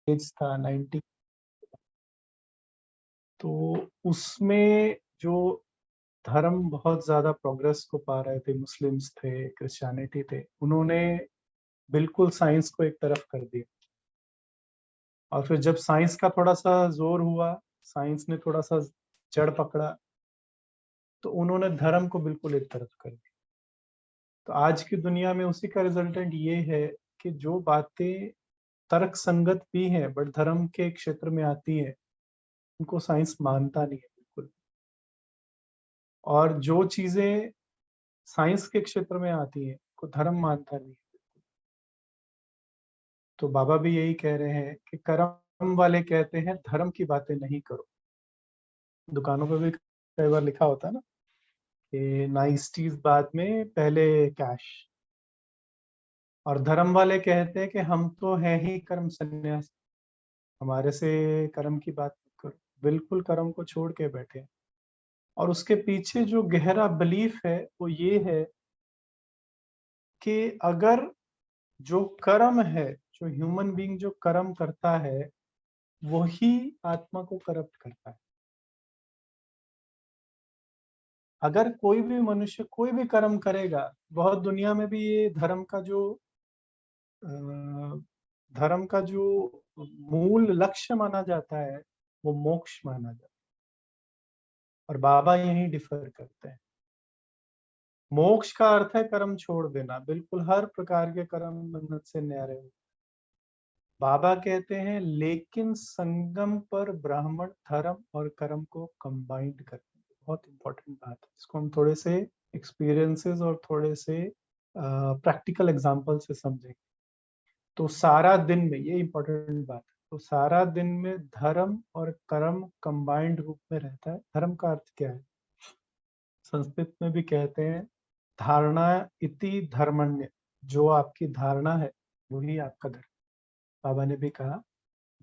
As था 90। तो उसमें जो धर्म बहुत ज्यादा प्रोग्रेस को पा रहे थे, मुस्लिम्स थे, क्रिश्चियनिटी थे, उन्होंने बिल्कुल साइंस को एक तरफ कर दिया। और फिर जब साइंस का थोड़ा सा जोर हुआ, साइंस ने थोड़ा सा जड़ पकड़ा, तो उन्होंने धर्म को बिल्कुल एक तरफ कर दिया। तो आज की दुनिया में उसी का रिजल्टेंट ये है कि जो बातें तर्क संगत भी हैं बट धर्म के क्षेत्र में आती है, उनको साइंस मानता नहीं है बिल्कुल। और जो चीजें साइंस के क्षेत्र में आती है को धर्म मानता नहीं है। तो बाबा भी यही कह रहे हैं कि कर्म वाले कहते हैं धर्म की बातें नहीं करो। दुकानों पे भी कई बार लिखा होता है ना कि नाइस चीज बाद में, पहले कैश। और धर्म वाले कहते हैं कि हम तो हैं ही कर्म संन्यास, हमारे से कर्म की बात मत करो। बिल्कुल कर्म को छोड़ के बैठे हैं। और उसके पीछे जो गहरा बिलीफ है वो ये है कि अगर जो कर्म है, जो ह्यूमन बीइंग जो कर्म करता है, वही आत्मा को करप्ट करता है। अगर कोई भी मनुष्य कोई भी कर्म करेगा, बहुत दुनिया में भी ये धर्म का जो मूल लक्ष्य माना जाता है वो मोक्ष माना जाता है। और बाबा यही डिफर करते हैं। मोक्ष का अर्थ है कर्म छोड़ देना, बिल्कुल हर प्रकार के कर्म बंधन से न्यारे हो। बाबा कहते हैं लेकिन संगम पर ब्राह्मण धर्म और कर्म को कंबाइंड करते हैं। बहुत इंपॉर्टेंट बात है, इसको हम थोड़े से एक्सपीरियंसेस और थोड़े से प्रैक्टिकल एग्जांपल से समझेंगे। तो सारा दिन में, ये इंपॉर्टेंट बात है, तो सारा दिन में धर्म और कर्म कंबाइंड रूप में रहता है। धर्म का अर्थ क्या है? संस्कृत में भी कहते हैं धारणा इति धर्मण्य, जो आपकी धारणा है वही आपका धर्म। बाबा ने भी कहा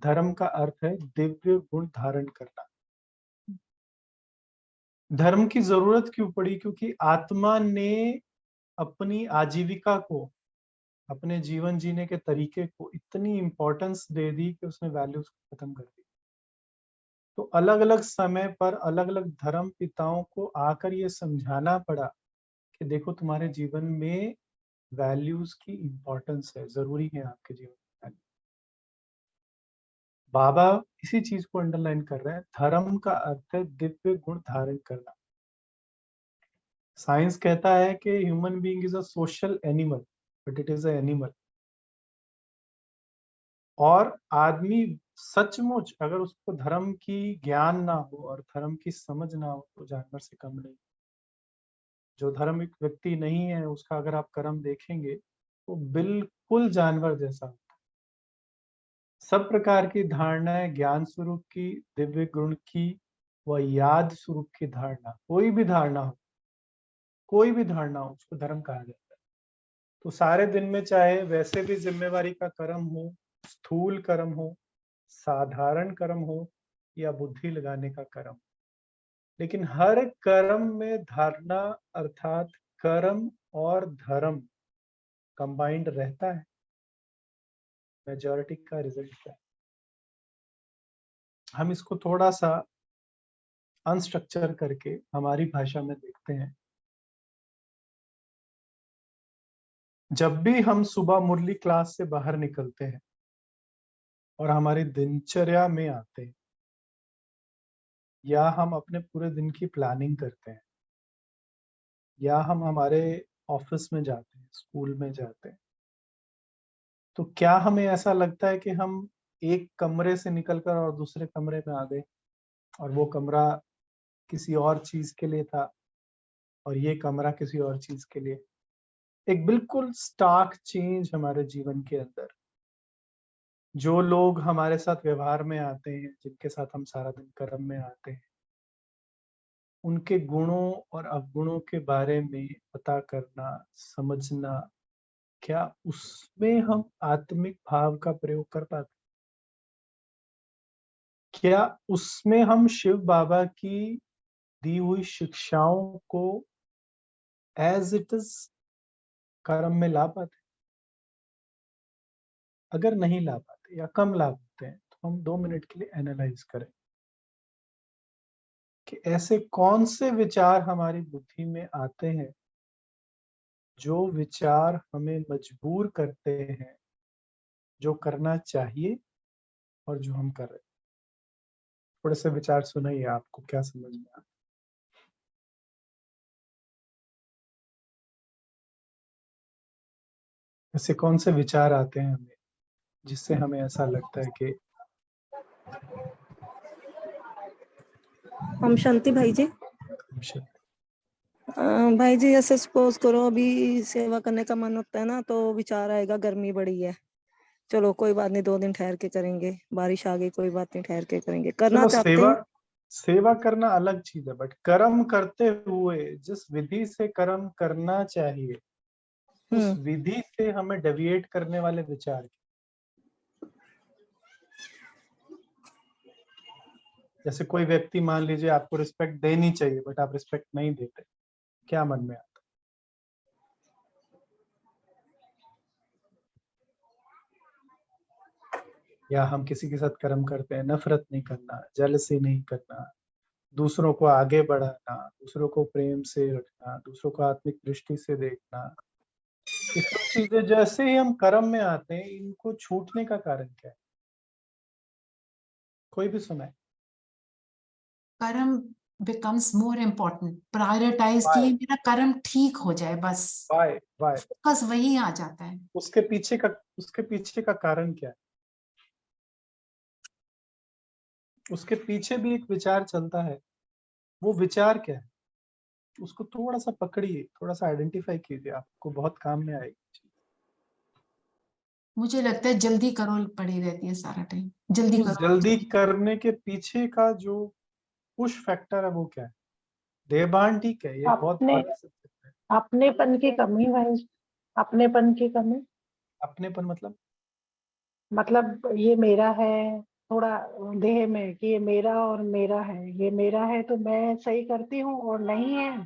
धर्म का अर्थ है दिव्य गुण धारण करना। धर्म की जरूरत क्यों पड़ी? क्योंकि आत्मा ने अपनी आजीविका को, अपने जीवन जीने के तरीके को इतनी इंपॉर्टेंस दे दी कि उसने वैल्यूज को खत्म कर दी। तो अलग अलग समय पर अलग अलग धर्म पिताओं को आकर ये समझाना पड़ा कि देखो तुम्हारे जीवन में वैल्यूज की इंपॉर्टेंस है, जरूरी है आपके जीवन में। बाबा इसी चीज को अंडरलाइन कर रहे हैं। धर्म का अर्थ है दिव्य गुण धारण करना। साइंस कहता है कि human being is a social animal, but it is a animal. और आदमी सचमुच अगर उसको धर्म की ज्ञान ना हो और धर्म की समझ ना हो तो जानवर से कम नहीं। जो धार्मिक व्यक्ति नहीं है उसका अगर आप कर्म देखेंगे तो बिल्कुल जानवर जैसा होता है। सब प्रकार की धारणाएं, ज्ञान स्वरूप की, दिव्य गुण की व याद स्वरूप की धारणा, कोई भी धारणा हो, कोई भी धारणा हो, उसको धर्म कहा जाता है। तो सारे दिन में चाहे वैसे भी जिम्मेवारी का कर्म हो, स्थूल कर्म हो, साधारण कर्म हो या बुद्धि लगाने का कर्म, लेकिन हर कर्म में धारणा अर्थात कर्म और धर्म कंबाइंड रहता है। मेजॉरिटी का रिजल्ट क्या है? हम इसको थोड़ा सा अनस्ट्रक्चर करके हमारी भाषा में देखते हैं। जब भी हम सुबह मुरली क्लास से बाहर निकलते हैं और हमारी दिनचर्या में आते हैं, या हम अपने पूरे दिन की प्लानिंग करते हैं, या हम हमारे ऑफिस में जाते हैं, स्कूल में जाते हैं, तो क्या हमें ऐसा लगता है कि हम एक कमरे से निकलकर और दूसरे कमरे में आ गए और वो कमरा किसी और चीज के लिए था और ये कमरा किसी और चीज के लिए? एक बिल्कुल स्टार्क चेंज हमारे जीवन के अंदर। जो लोग हमारे साथ व्यवहार में आते हैं, जिनके साथ हम सारा दिन कर्म में आते हैं, उनके गुणों और अवगुणों के बारे में पता करना, समझना, क्या उसमें हम आत्मिक भाव का प्रयोग कर पाते? क्या उसमें हम शिव बाबा की दी हुई शिक्षाओं को एज इट इज कर्म में ला पाते? अगर नहीं ला पाते होते हैं या कम लाभ होते हैं, तो हम 2 मिनट के लिए एनालाइज करें कि ऐसे कौन से विचार हमारी बुद्धि में आते हैं जो विचार हमें मजबूर करते हैं जो करना चाहिए और जो हम कर रहे हैं। थोड़े से विचार सुनाइए, आपको क्या समझ में आता है? ऐसे कौन से विचार आते हैं हमें जिससे हमें ऐसा लगता है कि हम शांति भाई जी। भाई जी ऐसे सपोज करो अभी सेवा करने का मन होता है ना, तो विचार आएगा गर्मी बड़ी है, चलो कोई बात नहीं 2 दिन ठहर के करेंगे, बारिश आ गई कोई बात नहीं ठहर के करेंगे, करना चलो चाहते हैं। सेवा करना अलग चीज है, बट कर्म करते हुए जिस विधि से कर्म करना चाहिए उस विधि से हमें डेविएट करने वाले विचार, जैसे कोई व्यक्ति मान लीजिए आपको रिस्पेक्ट देनी चाहिए बट आप रिस्पेक्ट नहीं देते, क्या मन में आता? या हम किसी के साथ कर्म करते हैं, नफरत नहीं करना, जेलसी नहीं करना, दूसरों को आगे बढ़ाना, दूसरों को प्रेम से रखना, दूसरों को आत्मिक दृष्टि से देखना, ये सब चीजें जैसे ही हम कर्म में आते हैं इनको छूटने का कारण क्या है? कोई भी सुनाए। कर्म becomes more important, प्रायोरिटाइज कि ये मेरा कर्म ठीक हो जाए, बस वाई फोकस वही आ जाता है। उसके पीछे का कारण क्या है? उसके पीछे भी एक विचार चलता है, वो विचार क्या है? उसको थोड़ा सा पकड़िए, थोड़ा सा आइडेंटिफाई कीजिए, आपको बहुत काम में आएगी। मुझे लगता है जल्दी करो पड़ी रहती है सारा टाइम, जल्दी उस करो। जल्दी करने के पीछे का जो पुश फैक्टर है वो क्या है? देहभान ठीक है, ये बहुत आगे से सकता है। अपनेपन की कमी भाई, अपनेपन की कमी। अपनेपन मतलब ये मेरा है, थोड़ा देह में कि ये मेरा और मेरा है, ये मेरा है तो मैं सही करती हूँ और नहीं है,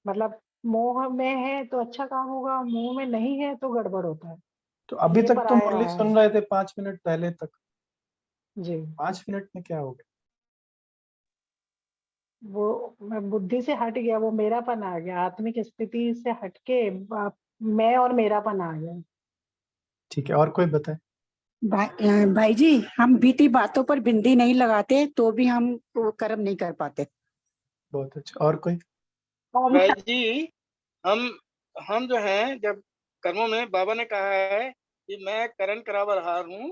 मतलब मोह में है तो अच्छा काम होगा, मोह में नहीं है तो गड़बड़ होता है। तो अभी ये तक पर तो आया मुरली है सुन रहे थे 5 मिनट पहले तक, जी। 5 मिनट में क्या हो गया? वो मैं बुद्धि से हट गया, वो मेरापन आ गया, आत्मिक स्थिति से हटके मैं और मेरापन आ गया। ठीक है, और कोई बताए? भाई जी, हम बीती बातों पर बिंदी नहीं लगाते तो भी हम वो कर्म नहीं कर पाते। बहुत अच्छा, और कोई? भाई जी, हम जो हैं, जब कर्मों में बाबा ने कहा है कि मैं करण करावर हार हूँ,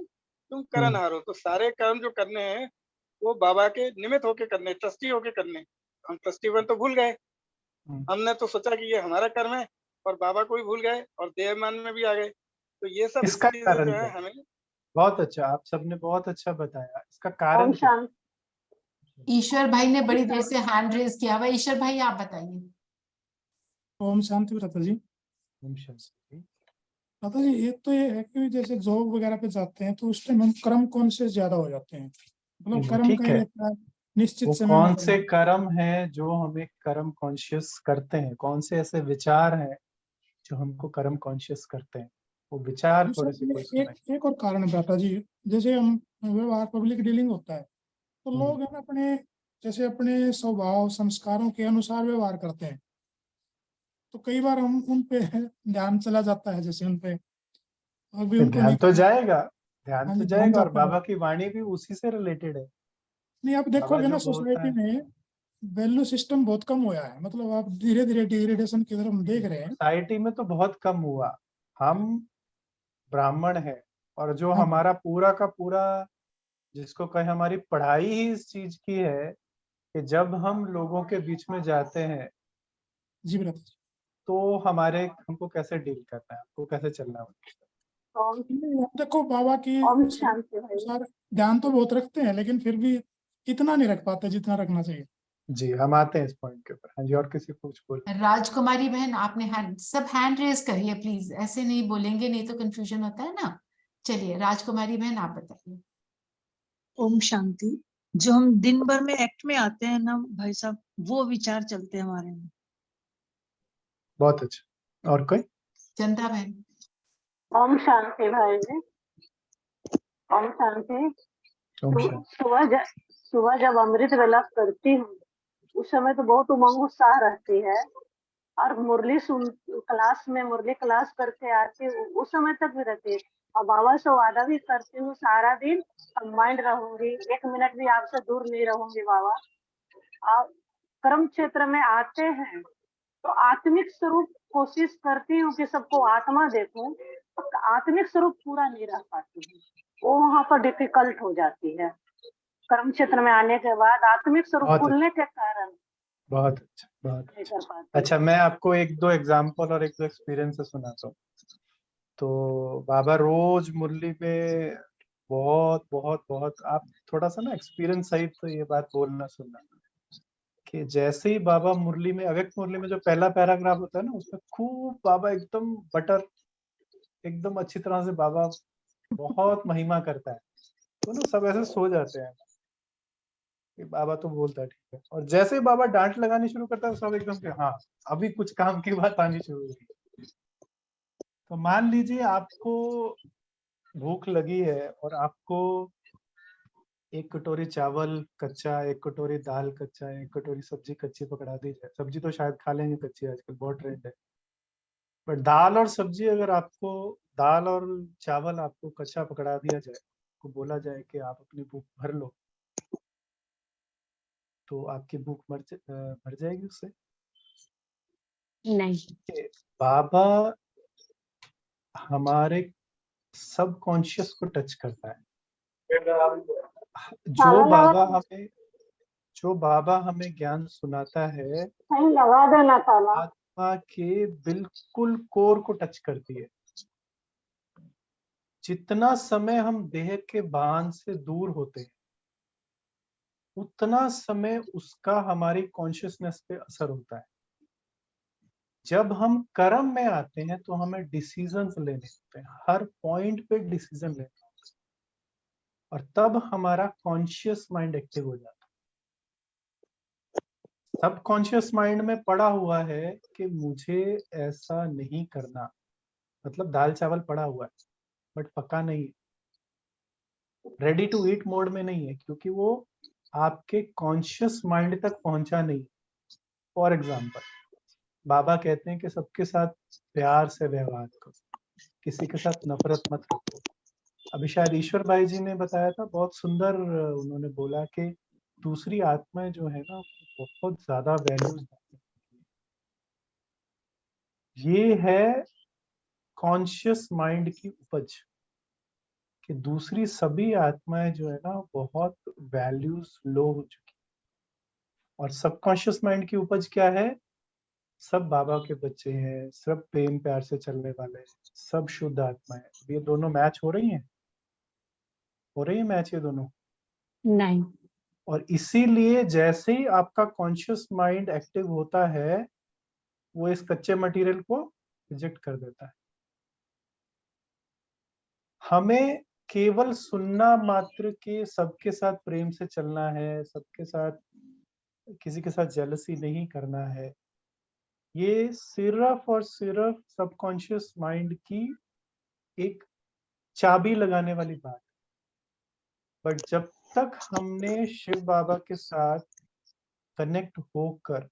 तुम करण हारो, तो सारे कर्म जो करने हैं वो बाबा के निमित्त होके करने, ट्रस्टी होके करने। हम ट्रस्टी बन तो भूल गए, हमने तो सोचा कि ये हमारा कर्म है और बाबा को भी भूल गए और देहमान में भी आ गए। तो ये सब इसका चीजें कारण जो है क्या? हमें। बहुत अच्छा, आप सबने बहुत अच्छा बताया, इसका कारण क्या? ईश्वर भाई ने बड़ी देर से हैंड रेज किया हुआ। ईश्वर भाई आप बताइए। ओम शांति व्रता जी। ओम शांति। व्रता जी, एक तो ये है कि जैसे जॉब वगैरह पे जाते हैं तो उस टाइम हम कर्म कॉन्शियस ज्यादा हो जाते हैं, मतलब कर्म ठीक का है, ये रहता है निश्चित वो समय कौन में से करना। कर्म है जो हमें कर्म कॉन्शियस करते हैं? कौन से ऐसे विचार हैं जो हमको कर्म कॉन्शियस करते हैं? वो विचार दूसरा थोड़े से कोई ये सुनाए। एक और कारण है व्रता जी, जैसे हम व्यवहार पब्लिक डीलिंग होता है तो लोग है ना अपने जैसे अपने स्वभाव संस्कारों के अनुसार व्यवहार करते हैं, तो कई बार हम उन पे ध्यान चला जाता है, जैसे उन पे अभी उनको ध्यान नहीं तो करना। जाएगा, ध्यान हाँ तो जी, ध्यान जाएगा, और जाता है। बाबा की वाणी भी उसी से रिलेटेड है। नहीं, आप बाबा देखोगे ना जो बोलता सोसाइटी है, में वैल्यू सिस्टम बहुत कम हुआ है, मतलब आप धीरे धीरे डिग्रेडेशन की तरफ हम देख रहे हैं। सोसाइटी में तो बहुत कम हुआ। हम ब्राह्मण है, और जो हाँ हमारा पूरा का पूरा, जिसको कहे हमारी पढ़ाई ही इस चीज की है कि जब हम लोगों के बीच में जाते हैं जी ब्रदर जी। तो हमको कैसे डील करना है, हमको कैसे चलना है। नहीं, आप देखो बाबा की ओम शांति भाई। अनुसार ध्यान तो बहुत रखते हैं लेकिन फिर भी इतना नहीं रख पाते जितना रखना चाहिए। जी, हम आते हैं इस पॉइंट के ऊपर। हाँ जी, और किसी को कुछ बोल? राजकुमारी बहन आपने सब हैंड रेज करिए प्लीज, ऐसे नहीं बोलेंगे नहीं तो कंफ्यूजन होता है ना। चलिए राजकुमारी बहन आप बताइए। ओम शांति। जो हम दिन भर में एक्ट में आते हैं ना भाई साहब, वो विचार चलते हैं हमारे में। बहुत अच्छा, और कोई? चंदा बहन। ओम शांति भाई जी। ओम शांति। ओम शांति। सुबह जब अमृत वेला करती हूँ उस समय तो बहुत उमंग उत्साह रहती है, और क्लास में मुरली क्लास करके आती हूँ उस समय तक भी रहती है, और बाबा से वादा भी करती हूँ सारा दिन कंबाइंड रहूंगी, 1 मिनट भी आपसे दूर नहीं रहूंगी बाबा। आप कर्म क्षेत्र में आते हैं तो आत्मिक स्वरूप कोशिश करती हूँ कि सबको आत्मा देखूं, तो आत्मिक स्वरूप पूरा नहीं रह पाती हूँ, वो वहां पर डिफिकल्ट हो जाती है। कर्म क्षेत्र में आने के बाद आत्मिक स्वरूप बहुत खुलने के कारण बहुत अच्छा, बहुत नहीं अच्छा। कर पाती। अच्छा, मैं आपको 1-2 एग्जाम्पल और 1-2 एक्सपीरियंस से सुनाता हूँ। तो बाबा रोज मुरली में बहुत बहुत बहुत, आप थोड़ा सा ना एक्सपीरियंस सहित तो ये बात बोलना सुनना कि जैसे ही बाबा मुरली में, अव्यक्त मुरली में जो पहला पैराग्राफ होता है ना, उसमें खूब बाबा एकदम बटर, एकदम अच्छी तरह से बाबा बहुत महिमा करता है, तो ना सब ऐसे सो जाते हैं कि बाबा तो बोलता है ठीक है, और जैसे ही बाबा डांट लगानी शुरू करता है सब एकदम से हाँ अभी कुछ काम की बात आनी शुरू होगी। तो मान लीजिए आपको भूख लगी है और आपको 1 कटोरी चावल कच्चा, 1 कटोरी दाल कच्चा, 1 कटोरी सब्जी कच्ची पकड़ा दी जाए। सब्जी तो शायद खा लेंगे कच्ची, आजकल बहुत ट्रेंड है, पर दाल और सब्जी अगर आपको, दाल और चावल आपको कच्चा पकड़ा दिया जाए, को बोला जाए कि आप अपनी भूख भर लो, तो आपकी भूख मर जाएगी उससे? नहीं। कि बाबा हमारे सब कॉन्शियस को टच करता है। जो बाबा हमें ज्ञान सुनाता है, सही लगा देना ताला। आत्मा के बिल्कुल कोर को टच करती है। जितना समय हम देह के भान से दूर होते हैं उतना समय उसका हमारी कॉन्शियसनेस पे असर होता है। जब हम कर्म में आते हैं तो हमें डिसीजंस लेने होते हैं, हर पॉइंट पे डिसीजन लेना होता है, और तब हमारा कॉन्शियस माइंड एक्टिव हो जाता है। सब कॉन्शियस माइंड में पड़ा हुआ है कि मुझे ऐसा नहीं करना, मतलब दाल चावल पड़ा हुआ है बट पका नहीं, रेडी टू ईट मोड में नहीं है, क्योंकि वो आपके कॉन्शियस माइंड तक पहुंचा नहीं। फॉर एग्जाम्पल, बाबा कहते हैं कि सबके साथ प्यार से व्यवहार करो, किसी के साथ नफरत मत रखो। अभी शायद ईश्वर भाई जी ने बताया था, बहुत सुंदर उन्होंने बोला कि दूसरी आत्माएं जो है ना बहुत ज्यादा वैल्यूज, ये है कॉन्शियस माइंड की उपज, कि दूसरी सभी आत्माएं जो है ना बहुत वैल्यूज लो हो चुकी, और सबकॉन्शियस माइंड की उपज क्या है? सब बाबा के बच्चे हैं, सब प्रेम प्यार से चलने वाले हैं, सब शुद्ध आत्मा है। ये दोनों मैच हो रही हैं, हो रही है मैच ये दोनों? नहीं। और इसीलिए जैसे ही आपका कॉन्शियस माइंड एक्टिव होता है वो इस कच्चे मटेरियल को रिजेक्ट कर देता है। हमें केवल सुनना मात्र के सबके साथ प्रेम से चलना है, सबके साथ, किसी के साथ जेलसी नहीं करना है, ये सिर्फ और सिर्फ सबकॉन्शियस माइंड की एक चाबी लगाने वाली बात। बट जब तक हमने शिव बाबा के साथ कनेक्ट होकर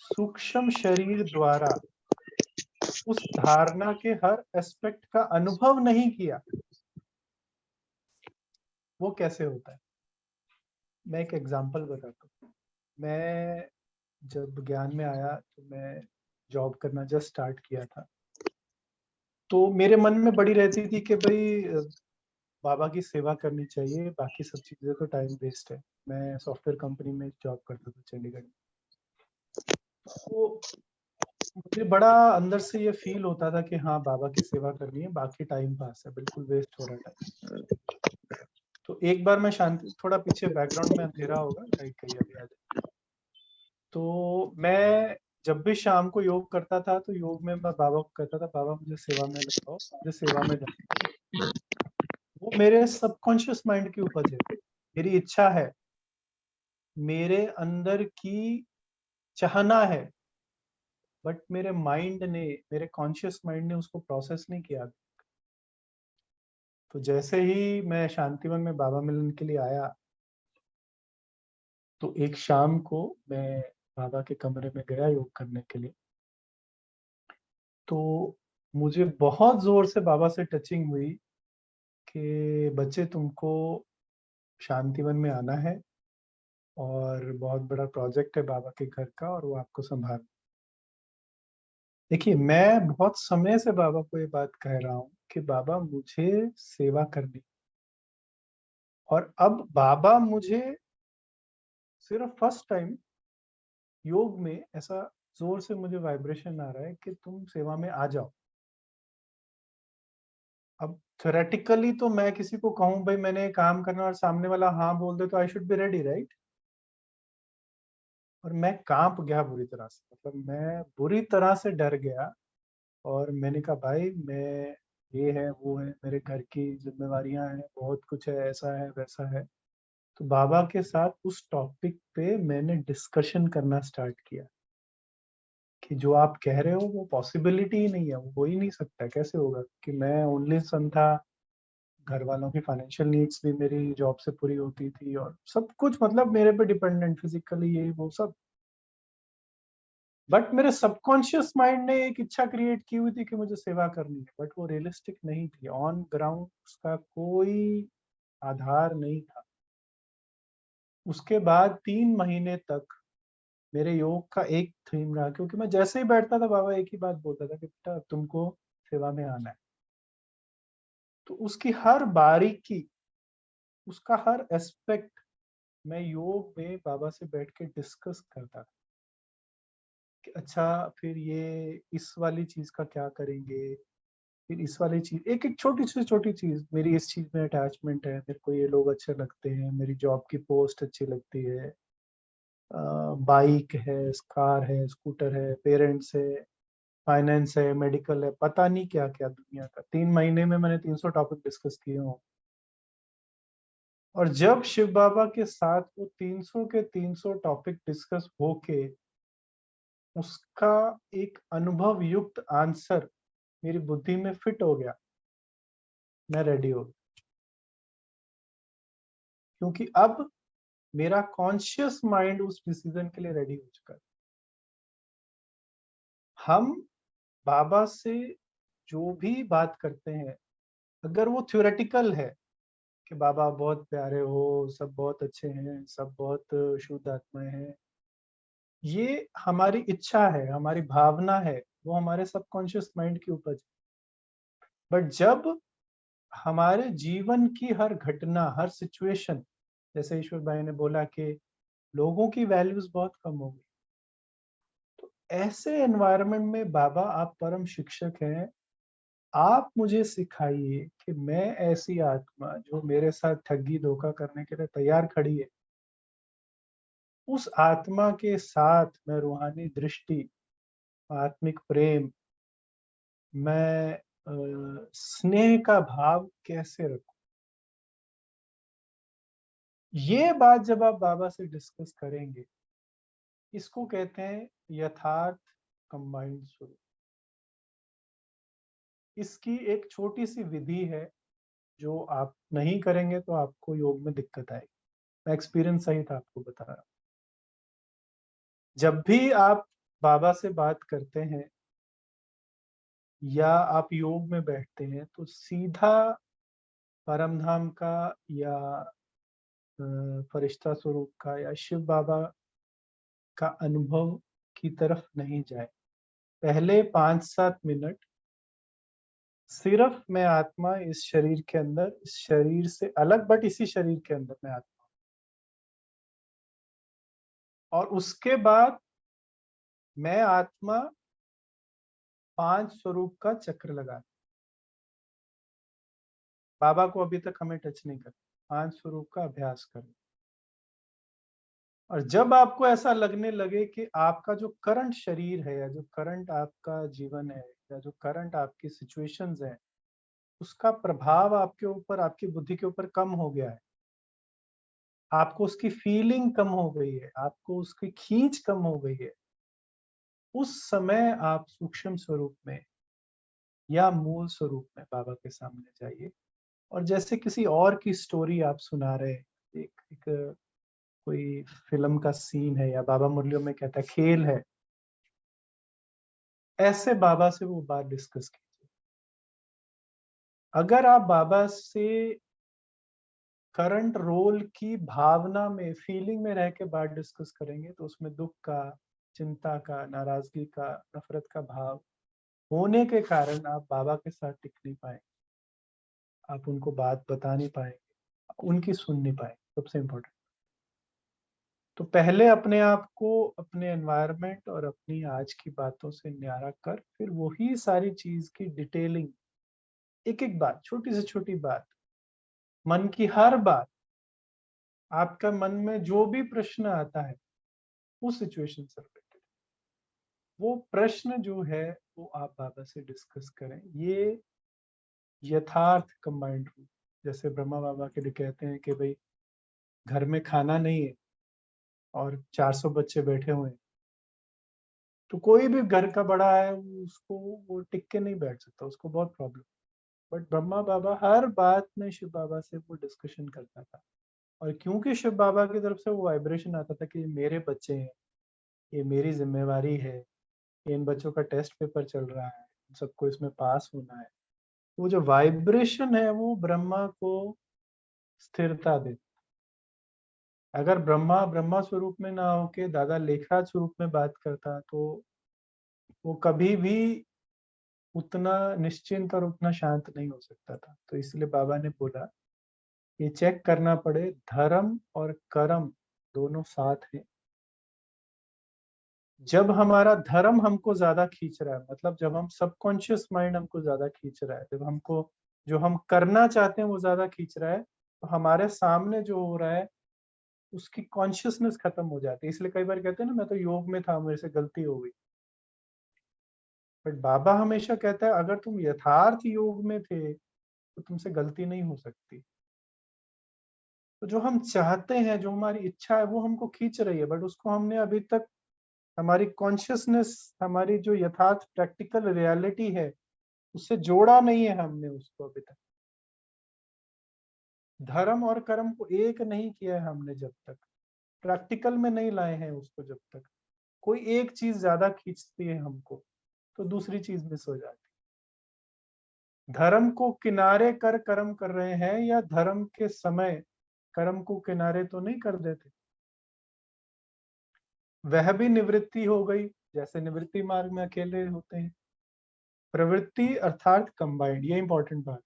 सूक्ष्म शरीर द्वारा उस धारणा के हर एस्पेक्ट का अनुभव नहीं किया, वो कैसे होता है? मैं एक एग्जांपल बताता हूँ। मैं जब ज्ञान में आया तो मैं जॉब करना जस्ट स्टार्ट किया था, तो मेरे मन में बड़ी रहती थी कि भाई बाबा की सेवा करनी चाहिए, बाकी सब चीजें तो टाइम वेस्ट है। मैं सॉफ्टवेयर कंपनी में जॉब करता था चंडीगढ़ में, तो मुझे बड़ा अंदर से ये फील होता था कि हाँ बाबा की सेवा करनी है, बाकी टाइम पास है, बिल्कुल वेस्ट हो रहा टाइम। तो एक बार मैं शांति, थोड़ा पीछे बैकग्राउंड में अंधेरा होगा, लाइट कहीं अभी आ जाए, तो मैं जब भी शाम को योग करता था तो योग में मैं बाबा को कहता था बाबा मुझे सेवा में लगाओ, मुझे सेवा में जाओ। वो मेरे सबकॉन्शियस माइंड की उपज है, मेरी इच्छा है, मेरे अंदर की चाहना है, बट मेरे माइंड ने, मेरे कॉन्शियस माइंड ने उसको प्रोसेस नहीं किया। तो जैसे ही मैं शांतिवन में बाबा मिलन के लिए आया, तो एक शाम को मैं बाबा के कमरे में गया योग करने के लिए। तो मुझे बहुत जोर से बाबा से टचिंग हुई कि बच्चे तुमको शांतिवन में आना है और बहुत बड़ा प्रोजेक्ट है बाबा के घर का और वो आपको संभाल। देखिए, मैं बहुत समय से बाबा को ये बात कह रहा हूँ कि बाबा मुझे सेवा करनी, और अब बाबा मुझे सिर्फ फर्स्ट टाइम योग में ऐसा जोर से मुझे वाइब्रेशन आ रहा है कि तुम सेवा में आ जाओ। अब थ्योरेटिकली तो मैं किसी को कहूँ भाई मैंने काम करना और सामने वाला हाँ बोल दे तो I should be ready, right? और मैं कांप गया बुरी तरह से, मतलब मैं बुरी तरह से डर गया और मैंने कहा भाई मैं, ये है वो है, मेरे घर की जिम्मेवारियां हैं, बहुत कुछ है, ऐसा है वैसा है। तो बाबा के साथ उस टॉपिक पे मैंने डिस्कशन करना स्टार्ट किया कि जो आप कह रहे हो वो पॉसिबिलिटी ही नहीं है, वो हो ही नहीं सकता, कैसे होगा कि मैं ओनली सन था, घर वालों की फाइनेंशियल नीड्स भी मेरी जॉब से पूरी होती थी और सब कुछ मतलब मेरे पे डिपेंडेंट, फिजिकली ये वो सब। बट मेरे सबकॉन्शियस माइंड ने एक इच्छा क्रिएट की हुई थी कि मुझे सेवा करनी है, बट वो रियलिस्टिक नहीं थी, ऑन ग्राउंड उसका कोई आधार नहीं था। उसके बाद 3 महीने तक मेरे योग का एक थीम रहा, क्योंकि मैं जैसे ही बैठता था बाबा एक ही बात बोलता था कि बेटा तुमको सेवा में आना है। तो उसकी हर बारीकी, उसका हर एस्पेक्ट मैं योग में बाबा से बैठ के डिस्कस करता था कि अच्छा फिर ये इस वाली चीज का क्या करेंगे, फिर इस वाली चीज, एक एक छोटी चीज, मेरी इस चीज में अटैचमेंट है, मेरे को ये लोग अच्छे लगते हैं, मेरी जॉब की पोस्ट अच्छी लगती है, बाइक है, कार है, स्कूटर है, पेरेंट्स है, फाइनेंस है, मेडिकल है, पता नहीं क्या क्या दुनिया का। 3 महीने में मैंने 300 टॉपिक डिस्कस किए हों। और जब शिव बाबा के साथ वो 300 के 300 टॉपिक डिस्कस होके उसका एक अनुभव युक्त आंसर मेरी बुद्धि में फिट हो गया, मैं रेडी हो गया, क्योंकि अब मेरा कॉन्शियस माइंड उस डिसीजन के लिए रेडी हो चुका है। हम बाबा से जो भी बात करते हैं, अगर वो थ्योरेटिकल है कि बाबा बहुत प्यारे हो, सब बहुत अच्छे हैं, सब बहुत शुद्ध आत्माएं हैं, ये हमारी इच्छा है, हमारी भावना है, वो हमारे सबकॉन्शियस माइंड की उपज। बट जब हमारे जीवन की हर घटना, हर सिचुएशन, जैसे ईश्वर भाई ने बोला कि लोगों की वैल्यूज बहुत कम हो गई, तो ऐसे एनवायरनमेंट में बाबा आप परम शिक्षक हैं, आप मुझे सिखाइए कि मैं ऐसी आत्मा जो मेरे साथ ठगी धोखा करने के लिए तैयार खड़ी है, उस आत्मा के साथ मैं रूहानी दृष्टि, आत्मिक प्रेम, मैं स्नेह का भाव कैसे रखूं। ये बात जब आप बाबा से डिस्कस करेंगे, इसको कहते हैं यथार्थ कंबाइंड स्वरूप। इसकी एक छोटी सी विधि है, जो आप नहीं करेंगे तो आपको योग में दिक्कत आएगी। मैं एक्सपीरियंस सही था आपको बता रहा हूं। जब भी आप बाबा से बात करते हैं या आप योग में बैठते हैं, तो सीधा परमधाम का या फरिश्ता स्वरूप का या शिव बाबा का अनुभव की तरफ नहीं जाए। पहले 5-7 मिनट सिर्फ मैं आत्मा इस शरीर के अंदर, इस शरीर से अलग बट इसी शरीर के अंदर मैं आत्मा, और उसके बाद मैं आत्मा 5 स्वरूप का चक्र लगा। बाबा को अभी तक हमें टच नहीं कर, 5 स्वरूप का अभ्यास करें। और जब आपको ऐसा लगने लगे कि आपका जो करंट शरीर है, या जो करंट आपका जीवन है, या जो करंट आपकी सिचुएशंस है, उसका प्रभाव आपके ऊपर, आपकी बुद्धि के ऊपर कम हो गया है, आपको उसकी फीलिंग कम हो गई है, आपको उसकी खींच कम हो गई है, उस समय आप सूक्ष्म स्वरूप में या मूल स्वरूप में बाबा के सामने जाइए और जैसे किसी और की स्टोरी आप सुना रहे हैं, एक कोई फिल्म का सीन है, या बाबा मुरलियों में कहता है खेल है, ऐसे बाबा से वो बात डिस्कस कीजिए। अगर आप बाबा से करंट रोल की भावना में, फीलिंग में रह के बात डिस्कस करेंगे, तो उसमें दुख का, चिंता का, नाराजगी का, नफरत का भाव होने के कारण आप बाबा के साथ टिक नहीं पाएंगे, आप उनको बात बता नहीं पाएंगे, उनकी सुन नहीं पाएंगे। सबसे इम्पोर्टेंट, तो पहले अपने आप को, अपने एनवायरनमेंट और अपनी आज की बातों से न्यारा कर, फिर वही सारी चीज की डिटेलिंग, एक एक बात, छोटी से छोटी बात, मन की हर बात, आपका मन में जो भी प्रश्न आता है उस सिचुएशन से रिलेटेड, वो प्रश्न जो है वो आप बाबा से डिस्कस करें। ये यथार्थ कंबाइंड रूप, जैसे ब्रह्मा बाबा के लिए कहते हैं कि भाई घर में खाना नहीं है और 400 बच्चे बैठे हुए हैं, तो कोई भी घर का बड़ा है उसको वो टिक के नहीं बैठ सकता, उसको बहुत प्रॉब्लम। बट ब्रह्मा बाबा हर बात में शिव बाबा से वो डिस्कशन करता था, और क्योंकि शिव बाबा की तरफ से वो वाइब्रेशन आता था कि ये मेरे बच्चे हैं, ये मेरी जिम्मेवारी है, इन बच्चों का टेस्ट पेपर चल रहा है, सबको इसमें पास होना है, वो जो वाइब्रेशन है वो ब्रह्मा को स्थिरता देता। अगर ब्रह्मा ब्रह्मा स्वरूप में ना होके दादा लेखराज स्वरूप में बात करता, तो वो कभी भी उतना निश्चिंत और उतना शांत नहीं हो सकता था। तो इसलिए बाबा ने बोला ये चेक करना पड़े, धर्म और कर्म दोनों साथ हैं। जब हमारा धर्म हमको ज्यादा खींच रहा है, मतलब जब हम सबकॉन्शियस माइंड हमको ज्यादा खींच रहा है, जब हमको जो हम करना चाहते हैं वो ज्यादा खींच रहा है, तो हमारे सामने जो हो रहा है उसकी कॉन्शियसनेस खत्म हो जाती है। इसलिए कई बार कहते हैं ना, मैं तो योग में था, मेरे से गलती हो गई। बट बाबा हमेशा कहता है अगर तुम यथार्थ योग में थे तो तुमसे गलती नहीं हो सकती। तो जो हम चाहते हैं, जो हमारी इच्छा है, वो हमको खींच रही है, बट उसको हमने अभी तक, हमारी कॉन्शियसनेस, हमारी जो यथार्थ प्रैक्टिकल रियलिटी है, उससे जोड़ा नहीं है हमने उसको अभी तक। धर्म और कर्म को एक नहीं किया है हमने, जब तक प्रैक्टिकल में नहीं लाए हैं उसको, जब तक कोई एक चीज ज्यादा खींचती है हमको तो दूसरी चीज मिस हो जाती है। धर्म को किनारे कर कर्म कर रहे हैं, या धर्म के समय कर्म को किनारे तो नहीं कर देते, वह भी निवृत्ति हो गई। जैसे निवृत्ति मार्ग में अकेले होते हैं, प्रवृत्ति अर्थात कंबाइंड, ये इंपॉर्टेंट बात।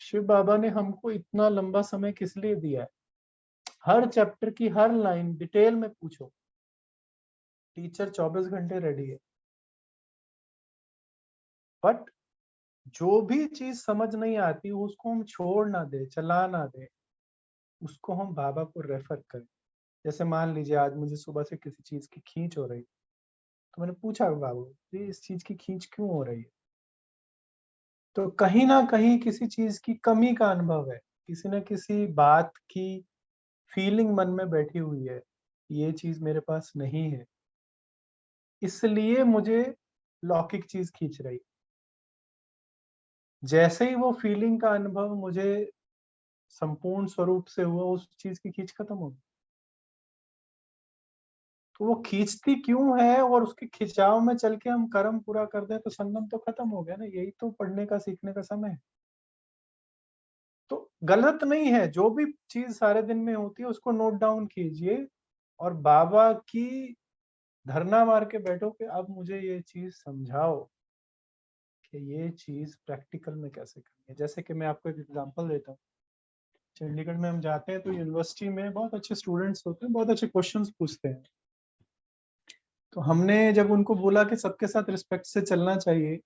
शिव बाबा ने हमको इतना लंबा समय किस लिए दिया है? हर चैप्टर की हर लाइन डिटेल में पूछो, टीचर 24 घंटे रेडी है, बट जो भी चीज समझ नहीं आती उसको हम छोड़ ना दे, चला ना दे, उसको हम बाबा को रेफर करें। जैसे मान लीजिए आज मुझे सुबह से किसी चीज की खींच हो रही, तो मैंने पूछा बाबू ये इस चीज की खींच क्यों हो रही है? तो कहीं ना कहीं किसी चीज की कमी का अनुभव है, किसी न किसी बात की फीलिंग मन में बैठी हुई है, ये चीज मेरे पास नहीं है, इसलिए मुझे लौकिक चीज खींच रही। जैसे ही वो फीलिंग का अनुभव मुझे संपूर्ण स्वरूप से हुआ, उस चीज की खींच खत्म हो गई। तो वो खींचती क्यों है, और उसके खिंचाव में चल के हम कर्म पूरा कर दें तो संगम तो खत्म हो गया ना। यही तो पढ़ने का, सीखने का समय है। तो गलत नहीं है, जो भी चीज सारे दिन में होती है उसको नोट डाउन कीजिए, और बाबा की धरना मार के बैठो कि अब मुझे ये चीज समझाओ कि ये चीज प्रैक्टिकल में कैसे करनी है। जैसे कि मैं आपको एक एग्जांपल देता हूँ, चंडीगढ़ में हम जाते हैं तो यूनिवर्सिटी में बहुत अच्छे स्टूडेंट्स होते हैं, बहुत अच्छे क्वेश्चंस पूछते हैं। तो हमने जब उनको बोला कि सबके साथ रिस्पेक्ट से चलना चाहिए,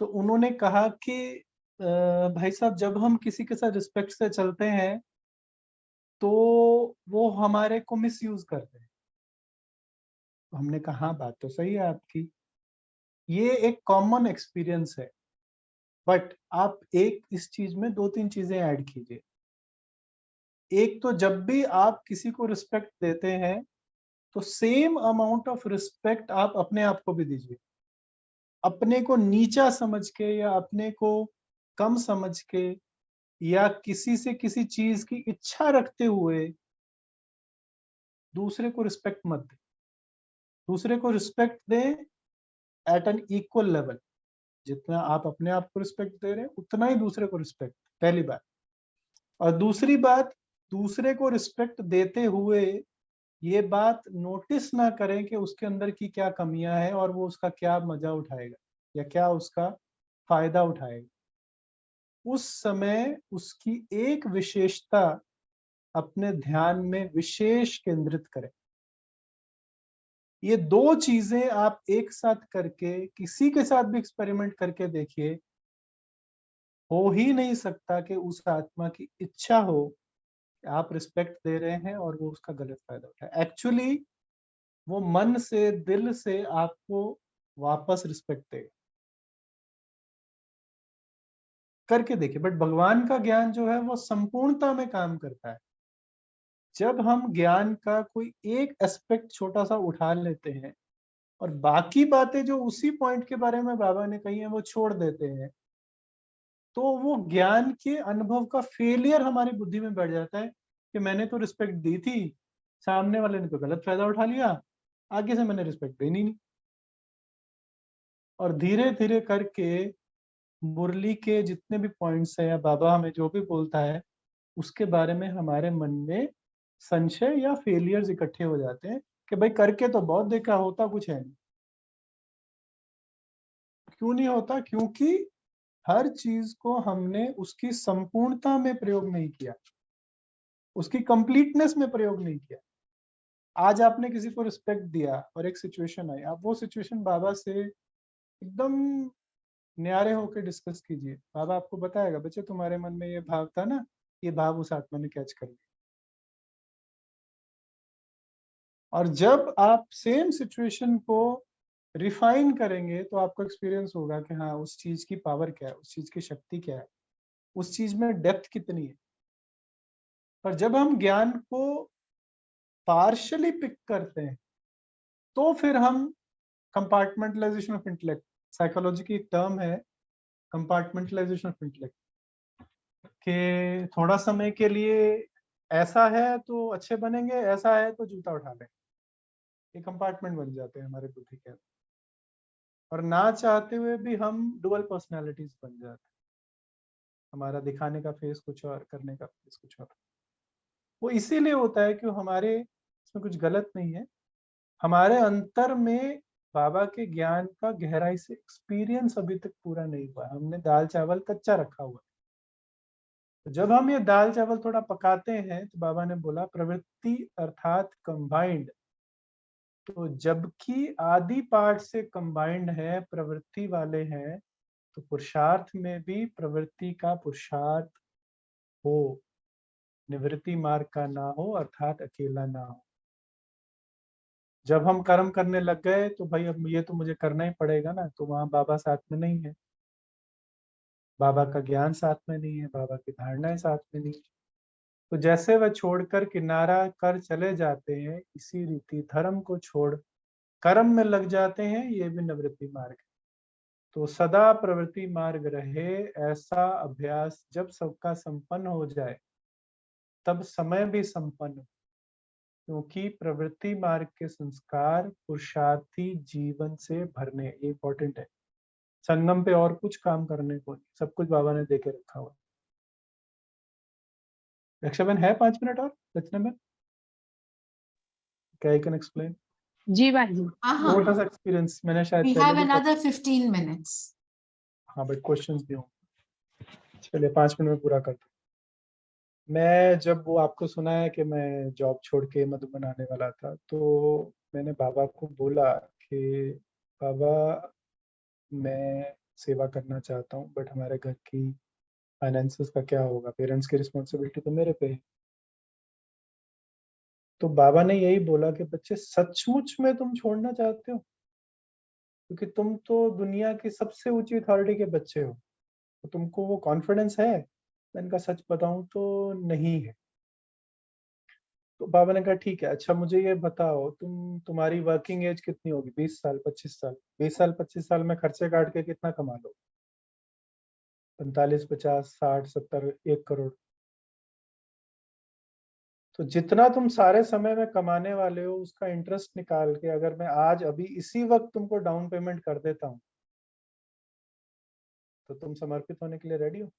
तो उन्होंने कहा कि भाई साहब जब हम किसी के साथ रिस्पेक्ट से चलते हैं तो वो हमारे को मिसयूज करते हैं। तो हमने कहा हाँ बात तो सही है आपकी, ये एक कॉमन एक्सपीरियंस है, बट आप एक इस चीज में 2-3 चीजें ऐड कीजिए। एक तो जब भी आप किसी को रिस्पेक्ट देते हैं तो सेम अमाउंट ऑफ रिस्पेक्ट आप अपने आप को भी दीजिए। अपने को नीचा समझ के या अपने को कम समझ के या किसी से किसी चीज की इच्छा रखते हुए दूसरे को रिस्पेक्ट मत दे। दूसरे को रिस्पेक्ट दे एट एन इक्वल लेवल। जितना आप अपने आप को रिस्पेक्ट दे रहे हैं उतना ही दूसरे को रिस्पेक्ट, पहली बात। और दूसरी बात, दूसरे को रिस्पेक्ट देते हुए ये बात नोटिस ना करें कि उसके अंदर की क्या कमियां हैं और वो उसका क्या मजा उठाएगा या क्या उसका फायदा उठाएगा। उस समय उसकी एक विशेषता अपने ध्यान में विशेष केंद्रित करें। ये दो चीजें आप एक साथ करके किसी के साथ भी एक्सपेरिमेंट करके देखिए, हो ही नहीं सकता कि उस आत्मा की इच्छा हो कि आप रिस्पेक्ट दे रहे हैं और वो उसका गलत फायदा उठाए। एक्चुअली वो मन से, दिल से आपको वापस रिस्पेक्ट देगा। करके देखिए। बट भगवान का ज्ञान जो है वो संपूर्णता में काम करता है। जब हम ज्ञान का कोई एक एस्पेक्ट छोटा सा उठा लेते हैं और बाकी बातें जो उसी पॉइंट के बारे में बाबा ने कही है वो छोड़ देते हैं, तो वो ज्ञान के अनुभव का फेलियर हमारी बुद्धि में बैठ जाता है कि मैंने तो रिस्पेक्ट दी थी, सामने वाले ने तो गलत फायदा उठा लिया, आगे से मैंने रिस्पेक्ट देनी नहीं। और धीरे धीरे करके मुरली के जितने भी पॉइंट्स है या बाबा हमें जो भी बोलता है उसके बारे में हमारे मन में संशय या फेलियर्स इकट्ठे हो जाते हैं कि भाई करके तो बहुत देखा, होता कुछ है नहीं। क्यों नहीं होता? क्योंकि हर चीज को हमने उसकी संपूर्णता में प्रयोग नहीं किया, उसकी कंप्लीटनेस में प्रयोग नहीं किया। आज आपने किसी को रिस्पेक्ट दिया और एक सिचुएशन आई, आप वो सिचुएशन बाबा से एकदम न्यारे होकर डिस्कस कीजिए। बाबा आपको बताएगा, बच्चे तुम्हारे मन में ये भाव था ना, ये भाव उस आत्मा ने कैच कर लिया। और जब आप सेम सिचुएशन को रिफाइन करेंगे तो आपको एक्सपीरियंस होगा कि हाँ उस चीज की पावर क्या है, उस चीज की शक्ति क्या है, उस चीज में डेप्थ कितनी है। पर जब हम ज्ञान को पार्शली पिक करते हैं तो फिर हम कंपार्टमेंटलाइजेशन ऑफ इंटेलेक्ट, साइकोलॉजी की टर्म है कंपार्टमेंटलाइजेशन ऑफ इंटेलेक्ट, कि थोड़ा समय के लिए ऐसा है तो अच्छे बनेंगे, ऐसा है तो जूता उठा लेंगे। ये कंपार्टमेंट बन जाते हैं हमारे बुद्धि के अंदर, और ना चाहते हुए भी हम डुअल पर्सनालिटीज बन जाते हैं। हमारा दिखाने का फेस कुछ और, करने का फेस कुछ और। वो इसीलिए होता है कि हमारे इसमें कुछ गलत नहीं है, हमारे अंतर में बाबा के ज्ञान का गहराई से एक्सपीरियंस अभी तक पूरा नहीं हुआ। हमने दाल चावल कच्चा रखा हुआ है। तो जब हम ये दाल चावल थोड़ा पकाते हैं तो बाबा ने बोला प्रवृत्ति अर्थात कंबाइंड, तो जबकि आदि पार्ट से कंबाइंड है, प्रवृत्ति वाले हैं, तो पुरुषार्थ में भी प्रवृत्ति का पुरुषार्थ हो, निवृत्ति मार्ग का ना हो, अर्थात अकेला ना हो। जब हम कर्म करने लग गए तो भाई अब ये तो मुझे करना ही पड़ेगा ना, तो वहां बाबा साथ में नहीं है, बाबा का ज्ञान साथ में नहीं है, बाबा की धारणाएं साथ में नहीं है। तो जैसे वह छोड़कर किनारा कर चले जाते हैं, इसी रीति धर्म को छोड़ कर्म में लग जाते हैं, ये भी निवृत्ति मार्ग है। तो सदा प्रवृत्ति मार्ग रहे, ऐसा अभ्यास जब सबका संपन्न हो जाए तब समय भी संपन्न हो, क्योंकि प्रवृत्ति मार्ग के संस्कार पुरुषार्थी जीवन से भरने, ये इंपॉर्टेंट है। संगम पे और कुछ काम करने को नहीं, सब कुछ बाबा ने देके रखा हुआ। रक्षाबंधन है 5 मिनट और रचना में क्या आई कैन एक्सप्लेन। जी भाई जी। छोटा सा एक्सपीरियंस मैंने शायद We पहले have भी another 15 minutes. हाँ बट क्वेश्चंस भी होंगे। चलिए 5 मिनट में पूरा करते हैं। मैं जब वो आपको सुना है कि मैं जॉब छोड़ के मधुबन आने वाला था, तो मैंने बाबा को बोला कि बाबा मैं सेवा करना चाहता हूँ, बट हमारे घर की फाइनेंसेस का क्या होगा, पेरेंट्स की रिस्पॉन्सिबिलिटी तो मेरे पे है। तो बाबा ने यही बोला कि बच्चे सचमुच में तुम छोड़ना चाहते हो, क्योंकि तुम तो दुनिया की सबसे ऊंची अथॉरिटी के बच्चे हो, तो तुमको वो कॉन्फिडेंस है। मैंने कहा सच बताऊं तो नहीं है। तो बाबा ने कहा ठीक है, अच्छा मुझे ये बताओ तुम्हारी वर्किंग एज कितनी होगी, 20 साल 25 साल? 20 साल 25 साल में खर्चे काट के कितना कमा लो? 45, 50, 60, 70, 1 करोड़। तो जितना तुम सारे समय में कमाने वाले हो उसका इंटरेस्ट निकाल के अगर मैं आज अभी इसी वक्त तुमको डाउन पेमेंट कर देता हूं तो तुम समर्पित होने के लिए रेडी हो?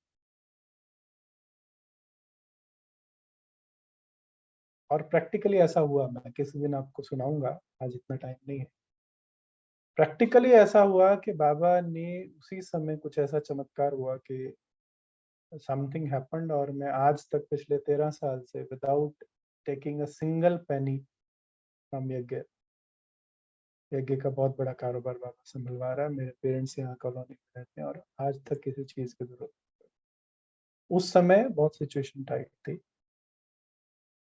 और प्रैक्टिकली ऐसा हुआ, मैं किसी दिन आपको सुनाऊंगा, आज इतना टाइम नहीं है। प्रैक्टिकली ऐसा हुआ कि बाबा ने उसी समय कुछ ऐसा चमत्कार हुआ कि समथिंग हैपेंड और मैं आज तक पिछले 13 साल से without taking a single penny from यज्ञ का बहुत बड़ा कारोबार बाबा संभलवा रहा है। मेरे पेरेंट्स यहाँ कॉलोनी में रहते हैं और आज तक किसी चीज की जरूरत नहीं। उस समय बहुत सिचुएशन टाइट थी,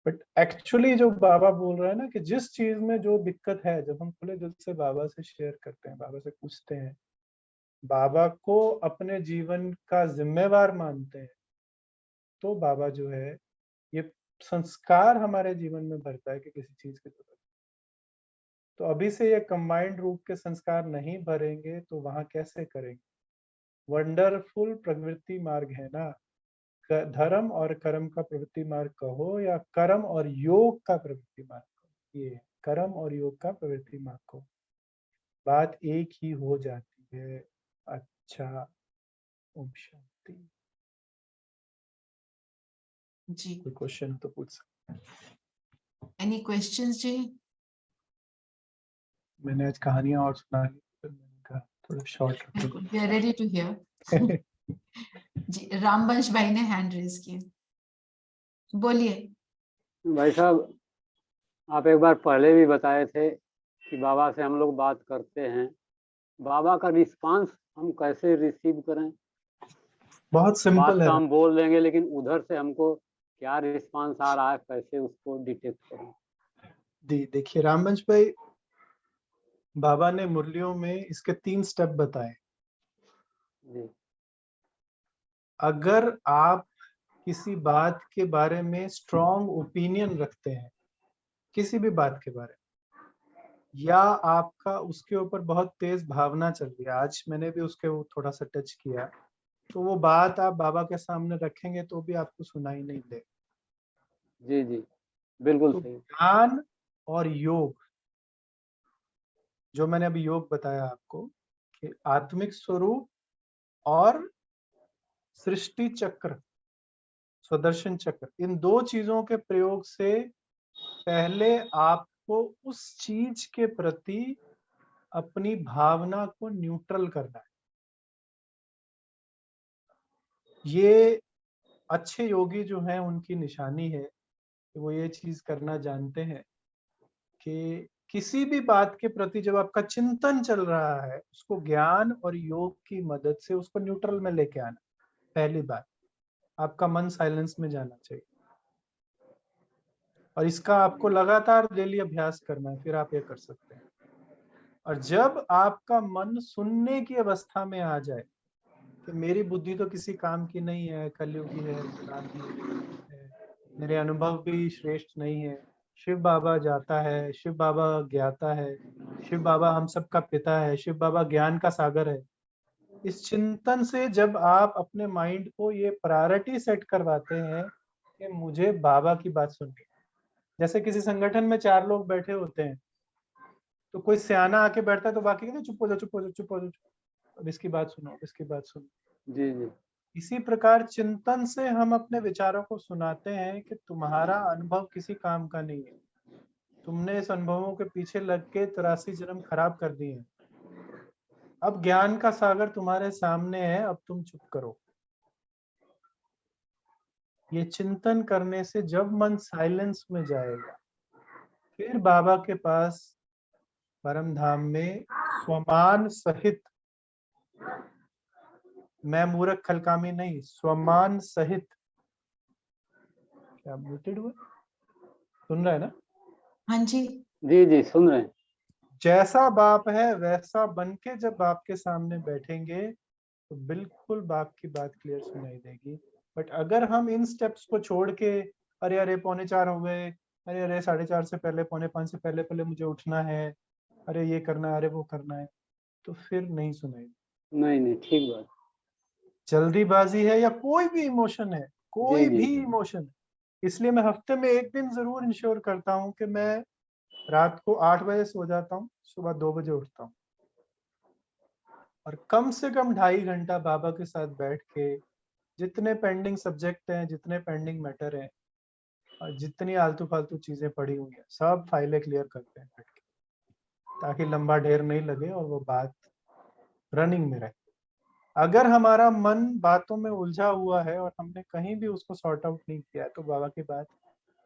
बट एक्चुअली जो बाबा बोल रहे हैं ना कि जिस चीज में जो दिक्कत है, जब हम खुले दिल से बाबा से शेयर करते हैं, बाबा से पूछते हैं, बाबा को अपने जीवन का जिम्मेवार मानते हैं, तो बाबा जो है ये संस्कार हमारे जीवन में भरता है कि किसी चीज की जरूरत। तो अभी से ये कंबाइंड रूप के संस्कार नहीं भरेंगे तो वहां कैसे करेंगे? वंडरफुल प्रवृत्ति मार्ग है ना, धर्म और कर्म का प्रवृत्ति मार्ग कहो या कर्म और योग का प्रवृत्ति मार्ग कहो, ये कर्म और योग का प्रवृत्ति मार्ग कहो, बात एक ही हो जाती है। अच्छा, ओम शांति। जी, कोई क्वेश्चन तो पूछ सकते हैं। एनी क्वेश्चंस जी? मैंने आज कहानियां और सुना ली, तो मैंने कहा थोड़ा शॉर्ट रखो। We are ready to hear. जी, रामवंश भाई ने हैंड रेज किया, बोलिए। भाई साहब, आप एक बार पहले भी बताए थे कि बाबा से हम लोग बात करते हैं, बाबा का रिस्पांस हम कैसे रिसीव करें? बहुत बात सिंपल है। तो हम बोल देंगे लेकिन उधर से हमको क्या रिस्पांस आ रहा है, कैसे उसको डिटेक्ट करें? देखिए रामवंश भाई, बाबा ने मुरलियों में इसके 3 स्टेप बताए। जी अगर आप किसी बात के बारे में स्ट्रॉन्ग ओपिनियन रखते हैं, किसी भी बात के बारे में, या आपका उसके ऊपर बहुत तेज भावना चल रही है, आज मैंने भी उसके वो थोड़ा सा टच किया, तो वो बात आप बाबा के सामने रखेंगे तो भी आपको सुनाई नहीं दे। जी जी बिल्कुल तो सही। ज्ञान और योग, जो मैंने अभी योग बताया आपको कि आत्मिक स्वरूप और सृष्टि चक्र, स्वदर्शन चक्र, इन 2 चीजों के प्रयोग से पहले आपको उस चीज के प्रति अपनी भावना को न्यूट्रल करना है। ये अच्छे योगी जो हैं उनकी निशानी है कि वो ये चीज करना जानते हैं कि किसी भी बात के प्रति जब आपका चिंतन चल रहा है, उसको ज्ञान और योग की मदद से उसको न्यूट्रल में लेके आना। पहली बात, आपका मन साइलेंस में जाना चाहिए और इसका आपको लगातार डेली अभ्यास करना है, फिर आप ये कर सकते हैं। और जब आपका मन सुनने की अवस्था में आ जाए कि मेरी बुद्धि तो किसी काम की नहीं है, कलयुगी है, मेरे अनुभव भी श्रेष्ठ नहीं है, शिव बाबा जाता है, शिव बाबा ज्ञाता है, शिव बाबा हम सबका पिता है, शिव बाबा ज्ञान का सागर है, इस चिंतन से जब आप अपने माइंड को ये प्रायोरिटी सेट करवाते हैं कि मुझे बाबा की बात सुननी है। जैसे किसी संगठन में 4 लोग बैठे होते हैं, तो कोई सियाना आके बैठता है तो बाकी कहते चुप हो जाओ, चुप हो जाओ, चुप हो जाओ, अब इसकी बात सुनो, इसकी बात सुनो। जी जी इसी प्रकार चिंतन से हम अपने विचारों को सुनाते हैं कि तुम्हारा अनुभव किसी काम का नहीं है, तुमने इस अनुभवों के पीछे लग के 83 जन्म खराब कर दिए हैं, अब ज्ञान का सागर तुम्हारे सामने है, अब तुम चुप करो। ये चिंतन करने से जब मन साइलेंस में जाएगा, फिर बाबा के पास परम धाम में स्वमान सहित, मैं मूर्ख खलकामी नहीं, स्वमान सहित, क्या म्यूटेड हुआ? सुन रहे हैं ना? हाँ जी जी जी सुन रहे हैं। जैसा बाप है वैसा बन के जब बाप के सामने बैठेंगे तो बिल्कुल बाप की बात क्लियर सुनाई देगी। बट अगर हम इन स्टेप्स को छोड़ के अरे अरे 3:45 हो गए, अरे अरे 4:30 से पहले, 4:45 से पहले पहले मुझे उठना है, अरे ये करना है, अरे वो करना है, तो फिर नहीं सुनाई। नहीं नहीं ठीक बात। जल्दीबाजी है या कोई भी इमोशन है, कोई जी, जी। भी इमोशन है, इसलिए मैं हफ्ते में एक दिन जरूर इंश्योर करता हूँ कि मैं रात को 8 बजे सो जाता हूँ, सुबह 2 बजे उठता हूँ और कम से कम 2.5 घंटा बाबा के साथ बैठ के जितने पेंडिंग सब्जेक्ट हैं, जितने पेंडिंग मैटर हैं और जितनी आलतू फालतू चीजें पड़ी हुई हैं, सब फाइलें क्लियर करते हैं बैठ के, ताकि लंबा ढेर नहीं लगे और वो बात रनिंग में रहे। अगर हमारा मन बातों में उलझा हुआ है और हमने कहीं भी उसको सॉर्ट आउट नहीं किया है, तो बाबा की बात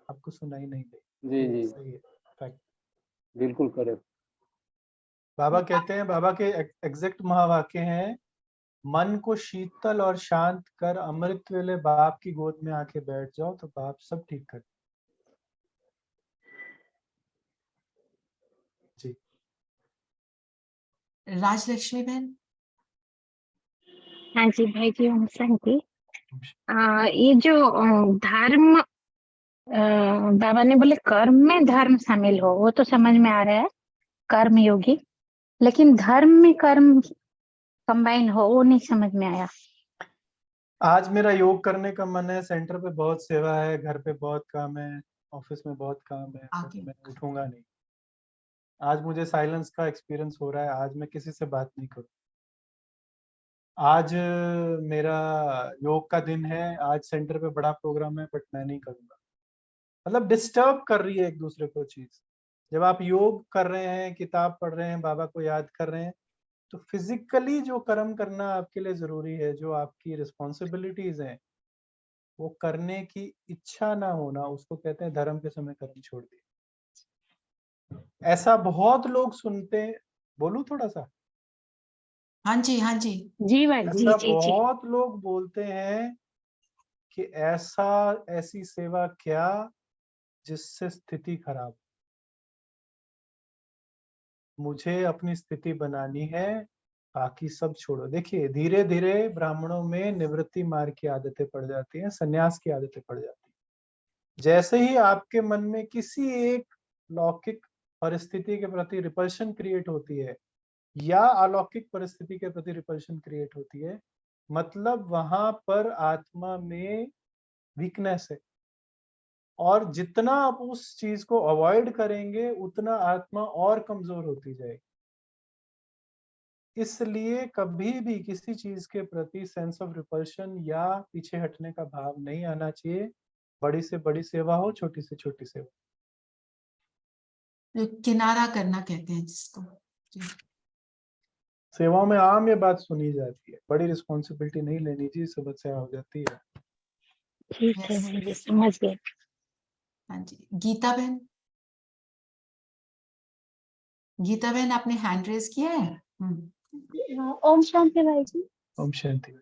आपको सुनाई नहीं देगी। जी, ये जी। सही है, फैक्ट। बिल्कुल करेक्ट। बाबा कहते हैं, बाबा के एग्जैक्ट महावाक्य हैं, मन को शीतल और शांत कर अमृत वेले बाप की गोद में आके बैठ जाओ तो बाप सब ठीक कर। जी। राजलक्ष्मी बहन। हाँ जी भाई जी, ओम शांति। ये जो धर्म बाबा ने बोले कर्म में धर्म शामिल हो, वो तो समझ में आ रहा है, कर्म योगी। लेकिन धर्म में कर्म कंबाइन हो, वो नहीं समझ में आया। आज मेरा योग करने का मन है, सेंटर पे बहुत सेवा है, घर पे बहुत काम है, ऑफिस में बहुत काम है, बट मैं उठूंगा नहीं। आज मुझे साइलेंस का एक्सपीरियंस हो रहा है, आज मैं किसी से बात नहीं करूँ। आज मेरा योग का दिन है, आज सेंटर पे बड़ा प्रोग्राम है, बट मैं नहीं करूंगा। मतलब डिस्टर्ब कर रही है एक दूसरे को चीज। जब आप योग कर रहे हैं, किताब पढ़ रहे हैं, बाबा को याद कर रहे हैं, तो फिजिकली जो कर्म करना आपके लिए जरूरी है, जो आपकी रिस्पॉन्सिबिलिटीज हैं, वो करने की इच्छा ना होना, उसको कहते हैं धर्म के समय कर्म छोड़ दिए। ऐसा बहुत लोग सुनते हैं। बोलूं थोड़ा सा? हाँ जी, हाँ जी। जी भाई जी, ऐसा जी जी। बहुत लोग बोलते हैं कि ऐसी सेवा क्या जिससे स्थिति खराब। मुझे अपनी स्थिति बनानी है, बाकी सब छोड़ो। देखिए, धीरे धीरे ब्राह्मणों में निवृत्ति मार्ग की आदतें पड़ जाती हैं, संन्यास की आदतें पड़ जाती हैं। जैसे ही आपके मन में किसी एक लौकिक परिस्थिति के प्रति रिपल्शन क्रिएट होती है या अलौकिक परिस्थिति के प्रति रिपल्शन क्रिएट होती है, मतलब वहां पर आत्मा में वीकनेस है, और जितना आप उस चीज को अवॉइड करेंगे उतना आत्मा और कमजोर होती जाएगी। इसलिए कभी भी किसी चीज के प्रति सेंस ऑफ रिपल्शन या पीछे हटने का भाव नहीं आना चाहिए। बड़ी से बड़ी सेवा हो, छोटी से छोटी सेवा। किनारा करना कहते हैं जिसको। सेवाओं में आम ये बात सुनी जाती है, बड़ी रिस्पॉन्सिबिलिटी नहीं लेनी चाहिए, सब सेवा हो जाती है। ठीक है भाई जी, समझ गए। हाँ जी, गीता बहन। गीता बहन, आपने हैंड रेज किया है? ओम शांति भाई जी। ओम शांति।